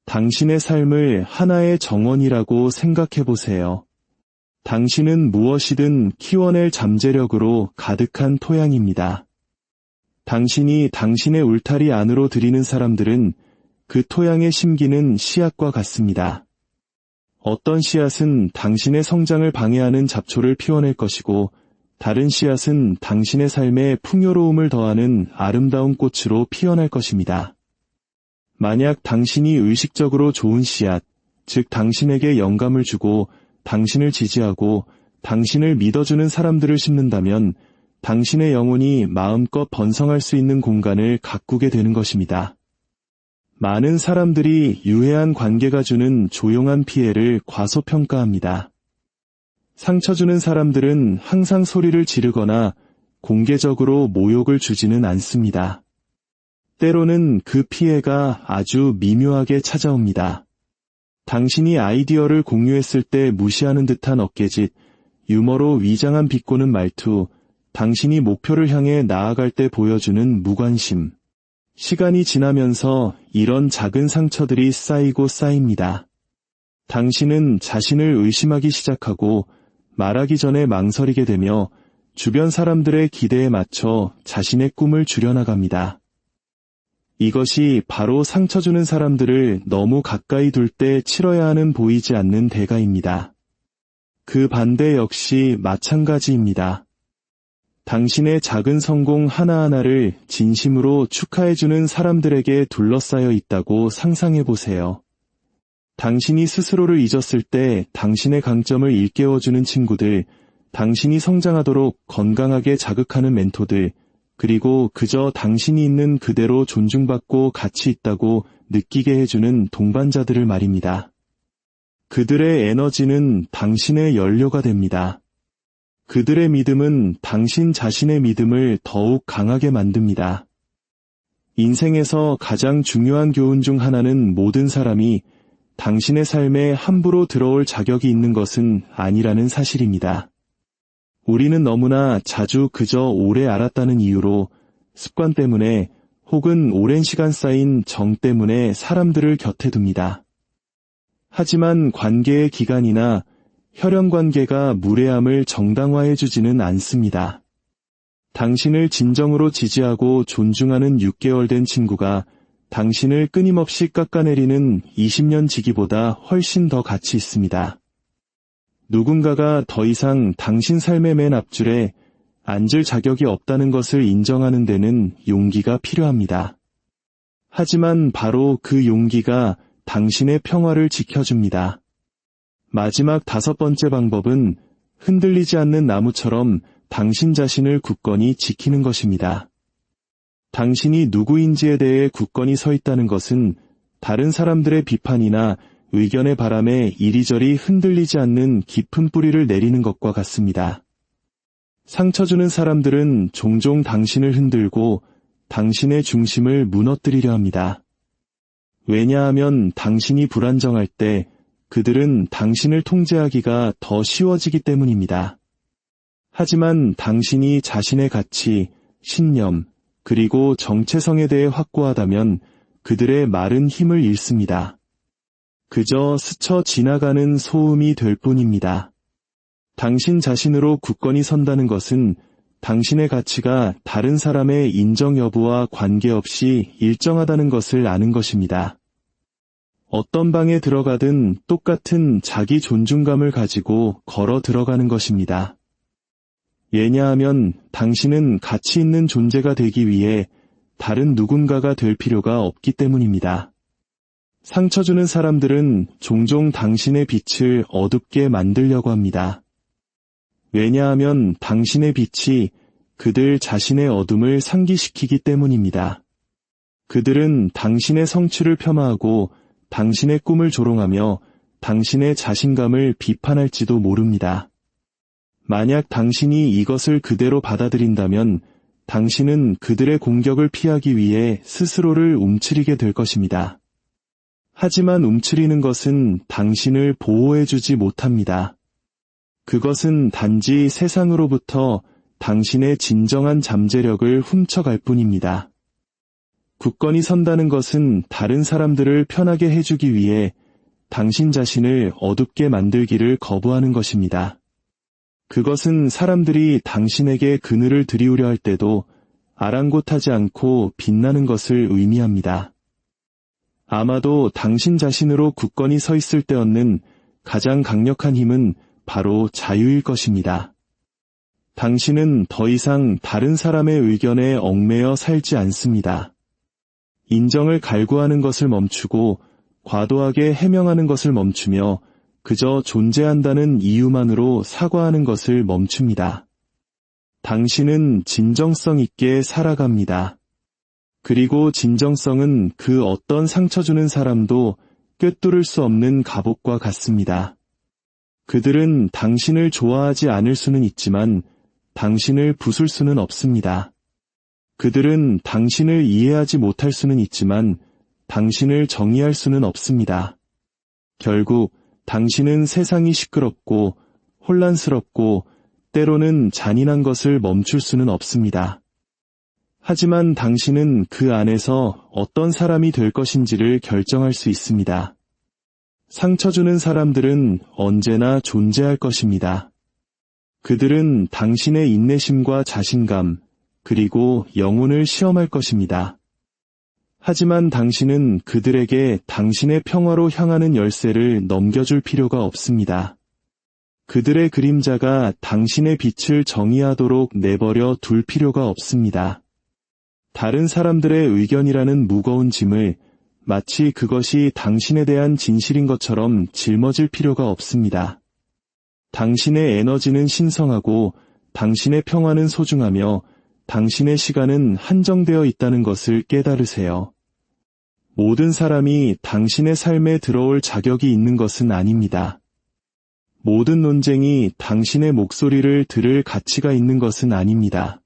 당신의 삶을 하나의 정원이라고 생각해보세요. 당신은 무엇이든 키워낼 잠재력으로 가득한 토양입니다. 당신이 당신의 울타리 안으로 들이는 사람들은 그 토양에 심기는 씨앗과 같습니다. 어떤 씨앗은 당신의 성장을 방해하는 잡초를 피워낼 것이고 다른 씨앗은 당신의 삶에 풍요로움을 더하는 아름다운 꽃으로 피어날 것입니다. 만약 당신이 의식적으로 좋은 씨앗, 즉 당신에게 영감을 주고 당신을 지지하고 당신을 믿어주는 사람들을 심는다면 당신의 영혼이 마음껏 번성할 수 있는 공간을 가꾸게 되는 것입니다. 많은 사람들이 유해한 관계가 주는 조용한 피해를 과소평가합니다. 상처 주는 사람들은 항상 소리를 지르거나 공개적으로 모욕을 주지는 않습니다. 때로는 그 피해가 아주 미묘하게 찾아옵니다. 당신이 아이디어를 공유했을 때 무시하는 듯한 어깨짓, 유머로 위장한 비꼬는 말투, 당신이 목표를 향해 나아갈 때 보여주는 무관심. 시간이 지나면서 이런 작은 상처들이 쌓이고 쌓입니다. 당신은 자신을 의심하기 시작하고 말하기 전에 망설이게 되며 주변 사람들의 기대에 맞춰 자신의 꿈을 줄여나갑니다. 이것이 바로 상처 주는 사람들을 너무 가까이 둘 때 치러야 하는 보이지 않는 대가입니다. 그 반대 역시 마찬가지입니다. 당신의 작은 성공 하나하나를 진심으로 축하해주는 사람들에게 둘러싸여 있다고 상상해 보세요. 당신이 스스로를 잊었을 때 당신의 강점을 일깨워주는 친구들, 당신이 성장하도록 건강하게 자극하는 멘토들, 그리고 그저 당신이 있는 그대로 존중받고 가치 있다고 느끼게 해주는 동반자들을 말입니다. 그들의 에너지는 당신의 연료가 됩니다. 그들의 믿음은 당신 자신의 믿음을 더욱 강하게 만듭니다. 인생에서 가장 중요한 교훈 중 하나는 모든 사람이 당신의 삶에 함부로 들어올 자격이 있는 것은 아니라는 사실입니다. 우리는 너무나 자주 그저 오래 알았다는 이유로 습관 때문에 혹은 오랜 시간 쌓인 정 때문에 사람들을 곁에 둡니다. 하지만 관계의 기간이나 혈연관계가 무례함을 정당화해주지는 않습니다. 당신을 진정으로 지지하고 존중하는 6개월 된 친구가 당신을 끊임없이 깎아내리는 20년 지기보다 훨씬 더 가치 있습니다. 누군가가 더 이상 당신 삶의 맨 앞줄에 앉을 자격이 없다는 것을 인정하는 데는 용기가 필요합니다. 하지만 바로 그 용기가 당신의 평화를 지켜줍니다. 마지막 5번째 방법은 흔들리지 않는 나무처럼 당신 자신을 굳건히 지키는 것입니다. 당신이 누구인지에 대해 굳건히 서 있다는 것은 다른 사람들의 비판이나 의견의 바람에 이리저리 흔들리지 않는 깊은 뿌리를 내리는 것과 같습니다. 상처 주는 사람들은 종종 당신을 흔들고 당신의 중심을 무너뜨리려 합니다. 왜냐하면 당신이 불안정할 때 그들은 당신을 통제하기가 더 쉬워지기 때문입니다. 하지만 당신이 자신의 가치, 신념, 그리고 정체성에 대해 확고하다면 그들의 말은 힘을 잃습니다. 그저 스쳐 지나가는 소음이 될 뿐입니다. 당신 자신으로 굳건히 선다는 것은 당신의 가치가 다른 사람의 인정 여부와 관계없이 일정하다는 것을 아는 것입니다. 어떤 방에 들어가든 똑같은 자기 존중감을 가지고 걸어 들어가는 것입니다. 왜냐하면 당신은 가치 있는 존재가 되기 위해 다른 누군가가 될 필요가 없기 때문입니다. 상처 주는 사람들은 종종 당신의 빛을 어둡게 만들려고 합니다. 왜냐하면 당신의 빛이 그들 자신의 어둠을 상기시키기 때문입니다. 그들은 당신의 성취를 폄하하고 당신의 꿈을 조롱하며 당신의 자신감을 비판할지도 모릅니다. 만약 당신이 이것을 그대로 받아들인다면 당신은 그들의 공격을 피하기 위해 스스로를 움츠리게 될 것입니다. 하지만 움츠리는 것은 당신을 보호해주지 못합니다. 그것은 단지 세상으로부터 당신의 진정한 잠재력을 훔쳐갈 뿐입니다. 굳건히 선다는 것은 다른 사람들을 편하게 해주기 위해 당신 자신을 어둡게 만들기를 거부하는 것입니다. 그것은 사람들이 당신에게 그늘을 들이우려 할 때도 아랑곳하지 않고 빛나는 것을 의미합니다. 아마도 당신 자신으로 굳건히 서 있을 때 얻는 가장 강력한 힘은 바로 자유일 것입니다. 당신은 더 이상 다른 사람의 의견에 얽매여 살지 않습니다. 인정을 갈구하는 것을 멈추고 과도하게 해명하는 것을 멈추며 그저 존재한다는 이유만으로 사과하는 것을 멈춥니다. 당신은 진정성 있게 살아갑니다. 그리고 진정성은 그 어떤 상처 주는 사람도 꿰뚫을 수 없는 갑옷과 같습니다. 그들은 당신을 좋아하지 않을 수는 있지만 당신을 부술 수는 없습니다. 그들은 당신을 이해하지 못할 수는 있지만 당신을 정의할 수는 없습니다. 결국 당신은 세상이 시끄럽고 혼란스럽고 때로는 잔인한 것을 멈출 수는 없습니다. 하지만 당신은 그 안에서 어떤 사람이 될 것인지를 결정할 수 있습니다. 상처 주는 사람들은 언제나 존재할 것입니다. 그들은 당신의 인내심과 자신감, 그리고 영혼을 시험할 것입니다. 하지만 당신은 그들에게 당신의 평화로 향하는 열쇠를 넘겨줄 필요가 없습니다. 그들의 그림자가 당신의 빛을 정의하도록 내버려 둘 필요가 없습니다. 다른 사람들의 의견이라는 무거운 짐을 마치 그것이 당신에 대한 진실인 것처럼 짊어질 필요가 없습니다. 당신의 에너지는 신성하고 당신의 평화는 소중하며 당신의 시간은 한정되어 있다는 것을 깨달으세요. 모든 사람이 당신의 삶에 들어올 자격이 있는 것은 아닙니다. 모든 논쟁이 당신의 목소리를 들을 가치가 있는 것은 아닙니다.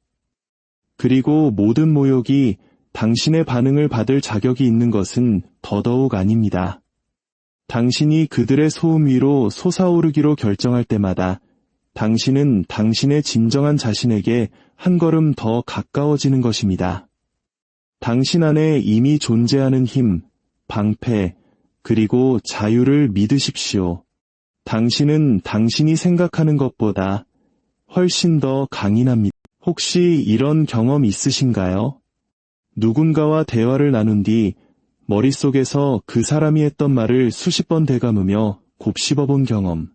그리고 모든 모욕이 당신의 반응을 받을 자격이 있는 것은 더더욱 아닙니다. 당신이 그들의 소음 위로 솟아오르기로 결정할 때마다 당신은 당신의 진정한 자신에게 한 걸음 더 가까워지는 것입니다. 당신 안에 이미 존재하는 힘, 방패, 그리고 자유를 믿으십시오. 당신은 당신이 생각하는 것보다 훨씬 더 강인합니다. 혹시 이런 경험 있으신가요? 누군가와 대화를 나눈 뒤 머릿속에서 그 사람이 했던 말을 수십 번 되감으며 곱씹어본 경험.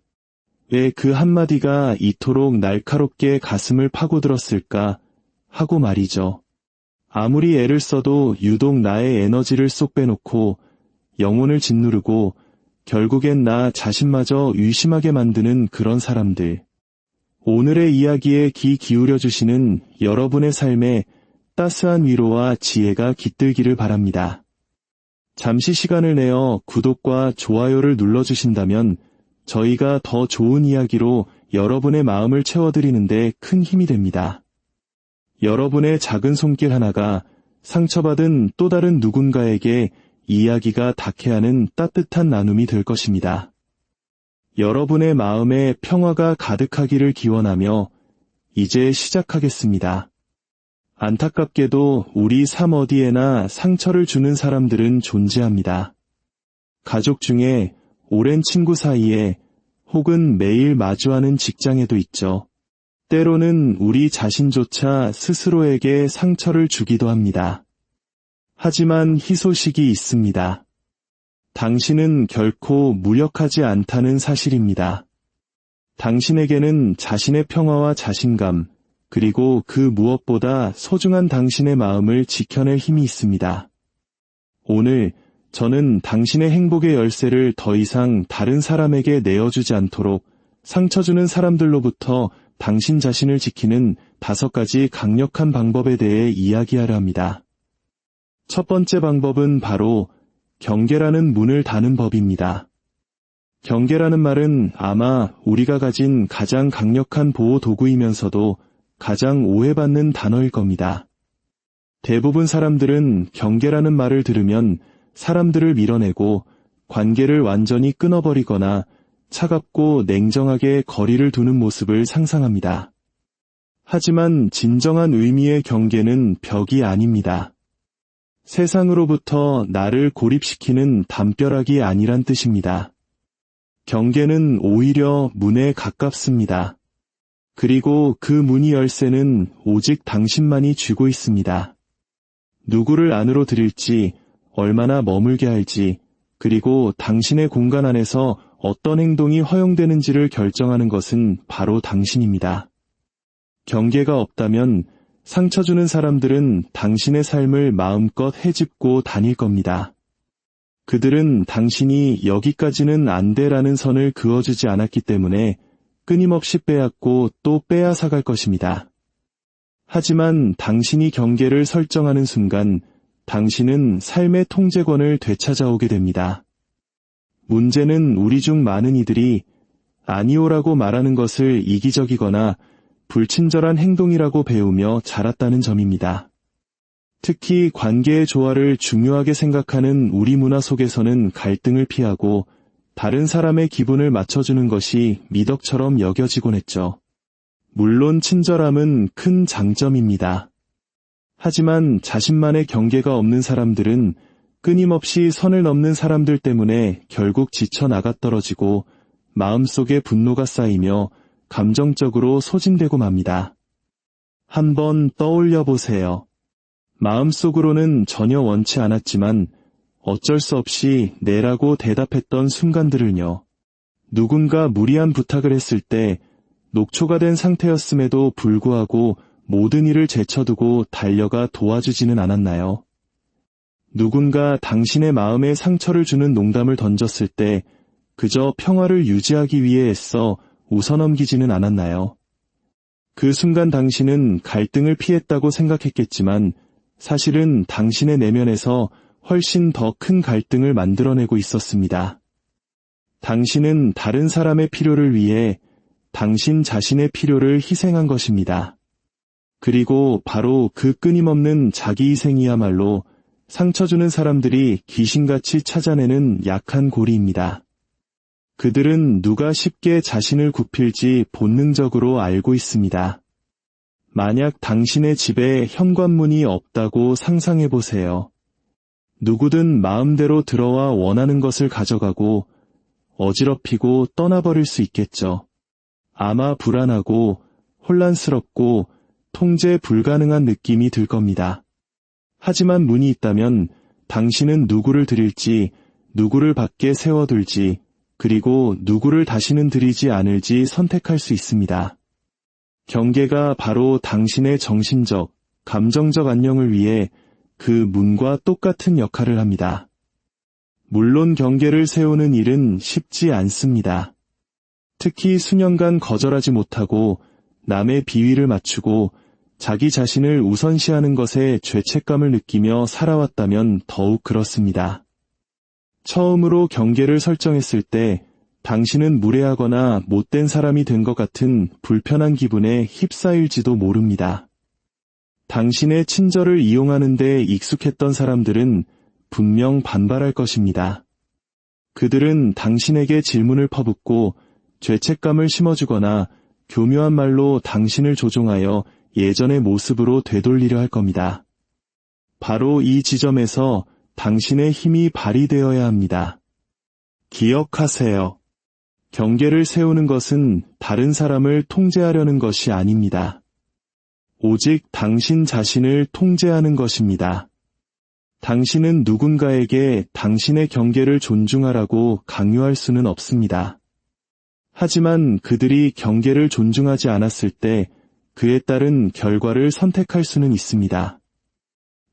왜 그 한마디가 이토록 날카롭게 가슴을 파고들었을까 하고 말이죠. 아무리 애를 써도 유독 나의 에너지를 쏙 빼놓고 영혼을 짓누르고 결국엔 나 자신마저 의심하게 만드는 그런 사람들. 오늘의 이야기에 귀 기울여 주시는 여러분의 삶에 따스한 위로와 지혜가 깃들기를 바랍니다. 잠시 시간을 내어 구독과 좋아요를 눌러주신다면 저희가 더 좋은 이야기로 여러분의 마음을 채워드리는데 큰 힘이 됩니다. 여러분의 작은 손길 하나가 상처받은 또 다른 누군가에게 이야기가 닿게 하는 따뜻한 나눔이 될 것입니다. 여러분의 마음에 평화가 가득하기를 기원하며 이제 시작하겠습니다. 안타깝게도 우리 삶 어디에나 상처를 주는 사람들은 존재합니다. 가족 중에, 오랜 친구 사이에, 혹은 매일 마주하는 직장에도 있죠. 때로는 우리 자신조차 스스로에게 상처를 주기도 합니다. 하지만 희소식이 있습니다. 당신은 결코 무력하지 않다는 사실입니다. 당신에게는 자신의 평화와 자신감, 그리고 그 무엇보다 소중한 당신의 마음을 지켜낼 힘이 있습니다. 오늘 저는 당신의 행복의 열쇠를 더 이상 다른 사람에게 내어주지 않도록 상처 주는 사람들로부터 당신 자신을 지키는 5가지 강력한 방법에 대해 이야기하려 합니다. 첫 번째 방법은 바로 경계라는 문을 다는 법입니다. 경계라는 말은 아마 우리가 가진 가장 강력한 보호 도구이면서도 가장 오해받는 단어일 겁니다. 대부분 사람들은 경계라는 말을 들으면 사람들을 밀어내고 관계를 완전히 끊어버리거나 차갑고 냉정하게 거리를 두는 모습을 상상합니다. 하지만 진정한 의미의 경계는 벽이 아닙니다. 세상으로부터 나를 고립시키는 담벼락이 아니란 뜻입니다. 경계는 오히려 문에 가깝습니다. 그리고 그 문의 열쇠는 오직 당신만이 쥐고 있습니다. 누구를 안으로 들일지, 얼마나 머물게 할지, 그리고 당신의 공간 안에서 어떤 행동이 허용되는지를 결정하는 것은 바로 당신입니다. 경계가 없다면 상처 주는 사람들은 당신의 삶을 마음껏 헤집고 다닐 겁니다. 그들은 당신이 여기까지는 안 돼라는 선을 그어주지 않았기 때문에 끊임없이 빼앗고 또 빼앗아갈 것입니다. 하지만 당신이 경계를 설정하는 순간 당신은 삶의 통제권을 되찾아오게 됩니다. 문제는 우리 중 많은 이들이 아니오라고 말하는 것을 이기적이거나 불친절한 행동이라고 배우며 자랐다는 점입니다. 특히 관계의 조화를 중요하게 생각하는 우리 문화 속에서는 갈등을 피하고 다른 사람의 기분을 맞춰주는 것이 미덕처럼 여겨지곤 했죠. 물론 친절함은 큰 장점입니다. 하지만 자신만의 경계가 없는 사람들은 끊임없이 선을 넘는 사람들 때문에 결국 지쳐 나가떨어지고 마음속에 분노가 쌓이며 감정적으로 소진되고 맙니다. 한번 떠올려 보세요. 마음속으로는 전혀 원치 않았지만 어쩔 수 없이 네라고 대답했던 순간들을요. 누군가 무리한 부탁을 했을 때 녹초가 된 상태였음에도 불구하고 모든 일을 제쳐두고 달려가 도와주지는 않았나요? 누군가 당신의 마음에 상처를 주는 농담을 던졌을 때 그저 평화를 유지하기 위해 애써 웃어넘기지는 않았나요? 그 순간 당신은 갈등을 피했다고 생각했겠지만 사실은 당신의 내면에서 훨씬 더 큰 갈등을 만들어내고 있었습니다. 당신은 다른 사람의 필요를 위해 당신 자신의 필요를 희생한 것입니다. 그리고 바로 그 끊임없는 자기희생이야말로 상처 주는 사람들이 귀신같이 찾아내는 약한 고리입니다. 그들은 누가 쉽게 자신을 굽힐지 본능적으로 알고 있습니다. 만약 당신의 집에 현관문이 없다고 상상해보세요. 누구든 마음대로 들어와 원하는 것을 가져가고 어지럽히고 떠나버릴 수 있겠죠. 아마 불안하고 혼란스럽고 통제 불가능한 느낌이 들 겁니다. 하지만 문이 있다면 당신은 누구를 들일지, 누구를 밖에 세워둘지, 그리고 누구를 다시는 들이지 않을지 선택할 수 있습니다. 경계가 바로 당신의 정신적, 감정적 안녕을 위해 그 문과 똑같은 역할을 합니다. 물론 경계를 세우는 일은 쉽지 않습니다. 특히 수년간 거절하지 못하고 남의 비위를 맞추고 자기 자신을 우선시하는 것에 죄책감을 느끼며 살아왔다면 더욱 그렇습니다. 처음으로 경계를 설정했을 때 당신은 무례하거나 못된 사람이 된 것 같은 불편한 기분에 휩싸일지도 모릅니다. 당신의 친절을 이용하는 데 익숙했던 사람들은 분명 반발할 것입니다. 그들은 당신에게 질문을 퍼붓고 죄책감을 심어주거나 교묘한 말로 당신을 조종하여 예전의 모습으로 되돌리려 할 겁니다. 바로 이 지점에서 당신의 힘이 발휘되어야 합니다. 기억하세요. 경계를 세우는 것은 다른 사람을 통제하려는 것이 아닙니다. 오직 당신 자신을 통제하는 것입니다. 당신은 누군가에게 당신의 경계를 존중하라고 강요할 수는 없습니다. 하지만 그들이 경계를 존중하지 않았을 때 그에 따른 결과를 선택할 수는 있습니다.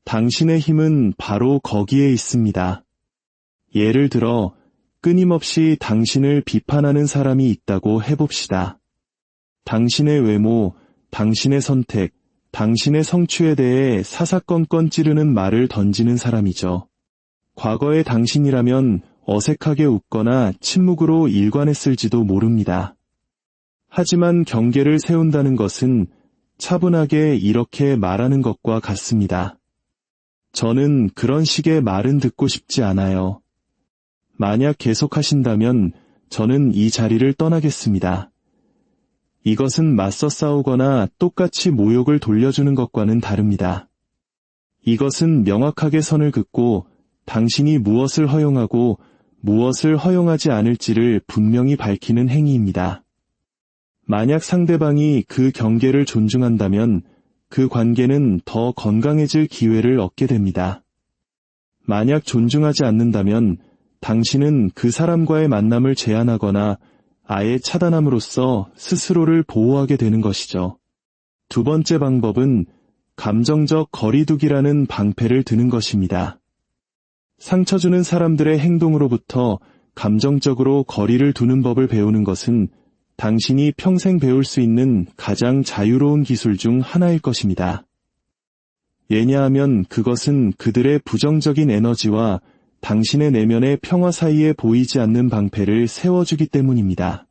당신의 힘은 바로 거기에 있습니다. 예를 들어 끊임없이 당신을 비판하는 사람이 있다고 해봅시다. 당신의 외모, 당신의 선택, 당신의 성취에 대해 사사건건 찌르는 말을 던지는 사람이죠. 과거의 당신이라면 어색하게 웃거나 침묵으로 일관했을지도 모릅니다. 하지만 경계를 세운다는 것은 차분하게 이렇게 말하는 것과 같습니다. 저는 그런 식의 말은 듣고 싶지 않아요. 만약 계속하신다면 저는 이 자리를 떠나겠습니다. 이것은 맞서 싸우거나 똑같이 모욕을 돌려주는 것과는 다릅니다. 이것은 명확하게 선을 긋고 당신이 무엇을 허용하고 무엇을 허용하지 않을지를 분명히 밝히는 행위입니다. 만약 상대방이 그 경계를 존중한다면 그 관계는 더 건강해질 기회를 얻게 됩니다. 만약 존중하지 않는다면 당신은 그 사람과의 만남을 제한하거나 아예 차단함으로써 스스로를 보호하게 되는 것이죠. 두 번째 방법은 감정적 거리두기라는 방패를 드는 것입니다. 상처 주는 사람들의 행동으로부터 감정적으로 거리를 두는 법을 배우는 것은 당신이 평생 배울 수 있는 가장 자유로운 기술 중 하나일 것입니다. 왜냐하면 그것은 그들의 부정적인 에너지와 당신의 내면의 평화 사이에 보이지 않는 방패를 세워주기 때문입니다.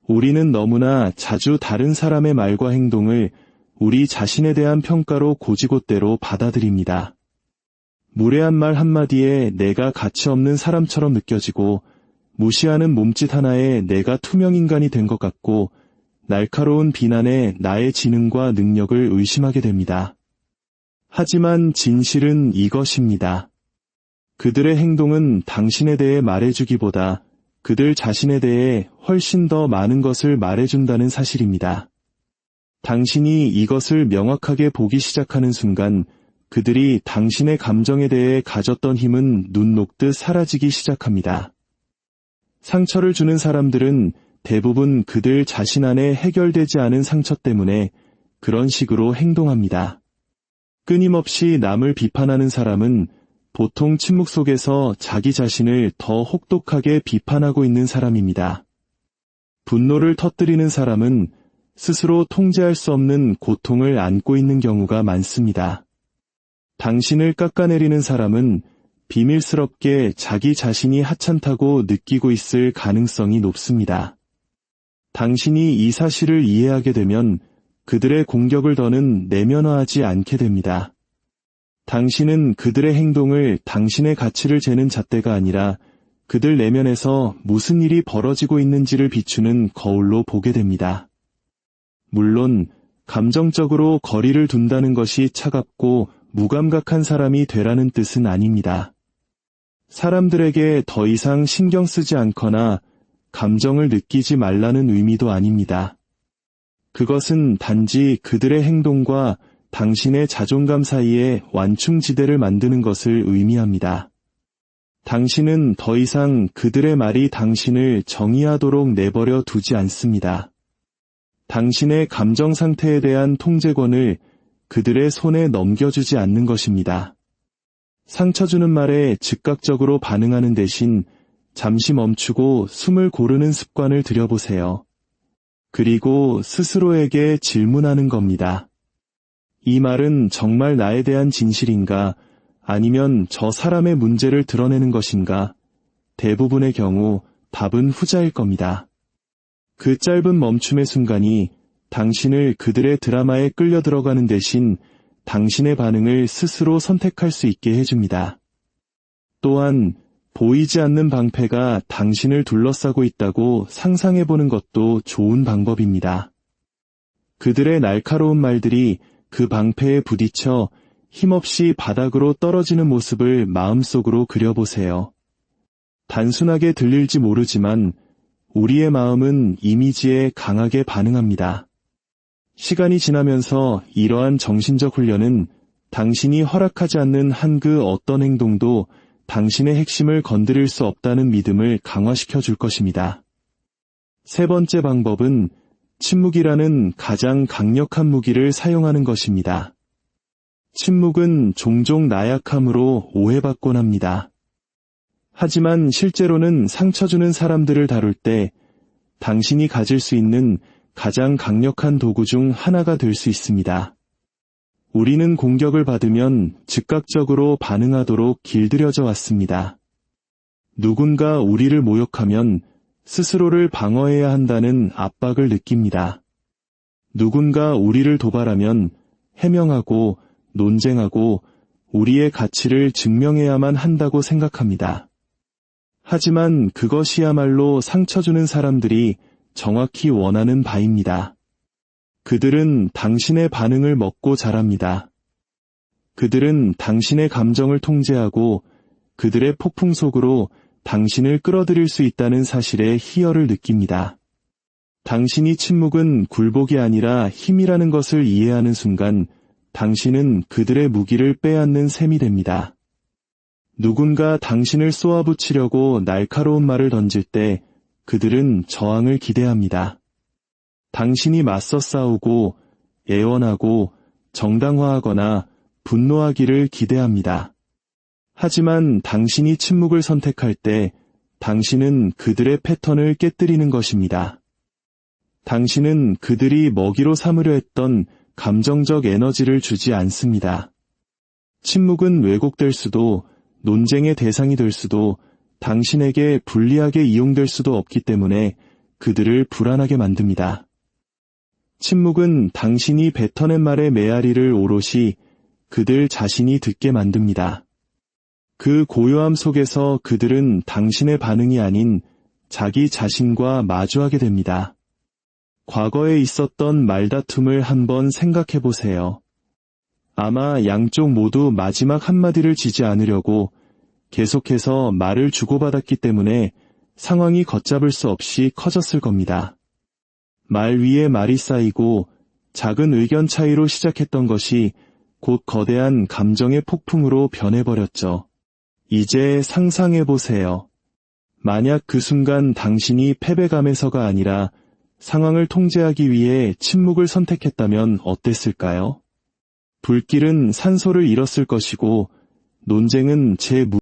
우리는 너무나 자주 다른 사람의 말과 행동을 우리 자신에 대한 평가로 곧이곧대로 받아들입니다. 무례한 말 한마디에 내가 가치 없는 사람처럼 느껴지고 무시하는 몸짓 하나에 내가 투명인간이 된 것 같고 날카로운 비난에 나의 지능과 능력을 의심하게 됩니다. 하지만 진실은 이것입니다. 그들의 행동은 당신에 대해 말해주기보다 그들 자신에 대해 훨씬 더 많은 것을 말해준다는 사실입니다. 당신이 이것을 명확하게 보기 시작하는 순간 그들이 당신의 감정에 대해 가졌던 힘은 눈 녹듯 사라지기 시작합니다. 상처를 주는 사람들은 대부분 그들 자신 안에 해결되지 않은 상처 때문에 그런 식으로 행동합니다. 끊임없이 남을 비판하는 사람은 보통 침묵 속에서 자기 자신을 더 혹독하게 비판하고 있는 사람입니다. 분노를 터뜨리는 사람은 스스로 통제할 수 없는 고통을 안고 있는 경우가 많습니다. 당신을 깎아내리는 사람은 비밀스럽게 자기 자신이 하찮다고 느끼고 있을 가능성이 높습니다. 당신이 이 사실을 이해하게 되면 그들의 공격을 더는 내면화하지 않게 됩니다. 당신은 그들의 행동을 당신의 가치를 재는 잣대가 아니라 그들 내면에서 무슨 일이 벌어지고 있는지를 비추는 거울로 보게 됩니다. 물론 감정적으로 거리를 둔다는 것이 차갑고 무감각한 사람이 되라는 뜻은 아닙니다. 사람들에게 더 이상 신경 쓰지 않거나 감정을 느끼지 말라는 의미도 아닙니다. 그것은 단지 그들의 행동과 당신의 자존감 사이에 완충지대를 만드는 것을 의미합니다. 당신은 더 이상 그들의 말이 당신을 정의하도록 내버려 두지 않습니다. 당신의 감정 상태에 대한 통제권을 그들의 손에 넘겨주지 않는 것입니다. 상처 주는 말에 즉각적으로 반응하는 대신 잠시 멈추고 숨을 고르는 습관을 들여보세요. 그리고 스스로에게 질문하는 겁니다. 이 말은 정말 나에 대한 진실인가? 아니면 저 사람의 문제를 드러내는 것인가? 대부분의 경우 답은 후자일 겁니다. 그 짧은 멈춤의 순간이 당신을 그들의 드라마에 끌려 들어가는 대신 당신의 반응을 스스로 선택할 수 있게 해줍니다. 또한 보이지 않는 방패가 당신을 둘러싸고 있다고 상상해보는 것도 좋은 방법입니다. 그들의 날카로운 말들이 그 방패에 부딪혀 힘없이 바닥으로 떨어지는 모습을 마음속으로 그려보세요. 단순하게 들릴지 모르지만 우리의 마음은 이미지에 강하게 반응합니다. 시간이 지나면서 이러한 정신적 훈련은 당신이 허락하지 않는 한 그 어떤 행동도 당신의 핵심을 건드릴 수 없다는 믿음을 강화시켜 줄 것입니다. 세 번째 방법은 침묵이라는 가장 강력한 무기를 사용하는 것입니다. 침묵은 종종 나약함으로 오해받곤 합니다. 하지만 실제로는 상처 주는 사람들을 다룰 때 당신이 가질 수 있는 가장 강력한 도구 중 하나가 될 수 있습니다. 우리는 공격을 받으면 즉각적으로 반응하도록 길들여져 왔습니다. 누군가 우리를 모욕하면 스스로를 방어해야 한다는 압박을 느낍니다. 누군가 우리를 도발하면 해명하고 논쟁하고 우리의 가치를 증명해야만 한다고 생각합니다. 하지만 그것이야말로 상처 주는 사람들이 정확히 원하는 바입니다. 그들은 당신의 반응을 먹고 자랍니다. 그들은 당신의 감정을 통제하고 그들의 폭풍 속으로 당신을 끌어들일 수 있다는 사실에 희열을 느낍니다. 당신이 침묵은 굴복이 아니라 힘이라는 것을 이해하는 순간 당신은 그들의 무기를 빼앗는 셈이 됩니다. 누군가 당신을 쏘아붙이려고 날카로운 말을 던질 때 그들은 저항을 기대합니다. 당신이 맞서 싸우고 애원하고 정당화하거나 분노하기를 기대합니다. 하지만 당신이 침묵을 선택할 때 당신은 그들의 패턴을 깨뜨리는 것입니다. 당신은 그들이 먹이로 삼으려 했던 감정적 에너지를 주지 않습니다. 침묵은 왜곡될 수도 논쟁의 대상이 될 수도 당신에게 불리하게 이용될 수도 없기 때문에 그들을 불안하게 만듭니다. 침묵은 당신이 뱉어낸 말의 메아리를 오롯이 그들 자신이 듣게 만듭니다. 그 고요함 속에서 그들은 당신의 반응이 아닌 자기 자신과 마주하게 됩니다. 과거에 있었던 말다툼을 한번 생각해 보세요. 아마 양쪽 모두 마지막 한마디를 지지 않으려고 계속해서 말을 주고받았기 때문에 상황이 걷잡을 수 없이 커졌을 겁니다. 말 위에 말이 쌓이고 작은 의견 차이로 시작했던 것이 곧 거대한 감정의 폭풍으로 변해버렸죠. 이제 상상해보세요. 만약 그 순간 당신이 패배감에서가 아니라 상황을 통제하기 위해 침묵을 선택했다면 어땠을까요? 불길은 산소를 잃었을 것이고 논쟁은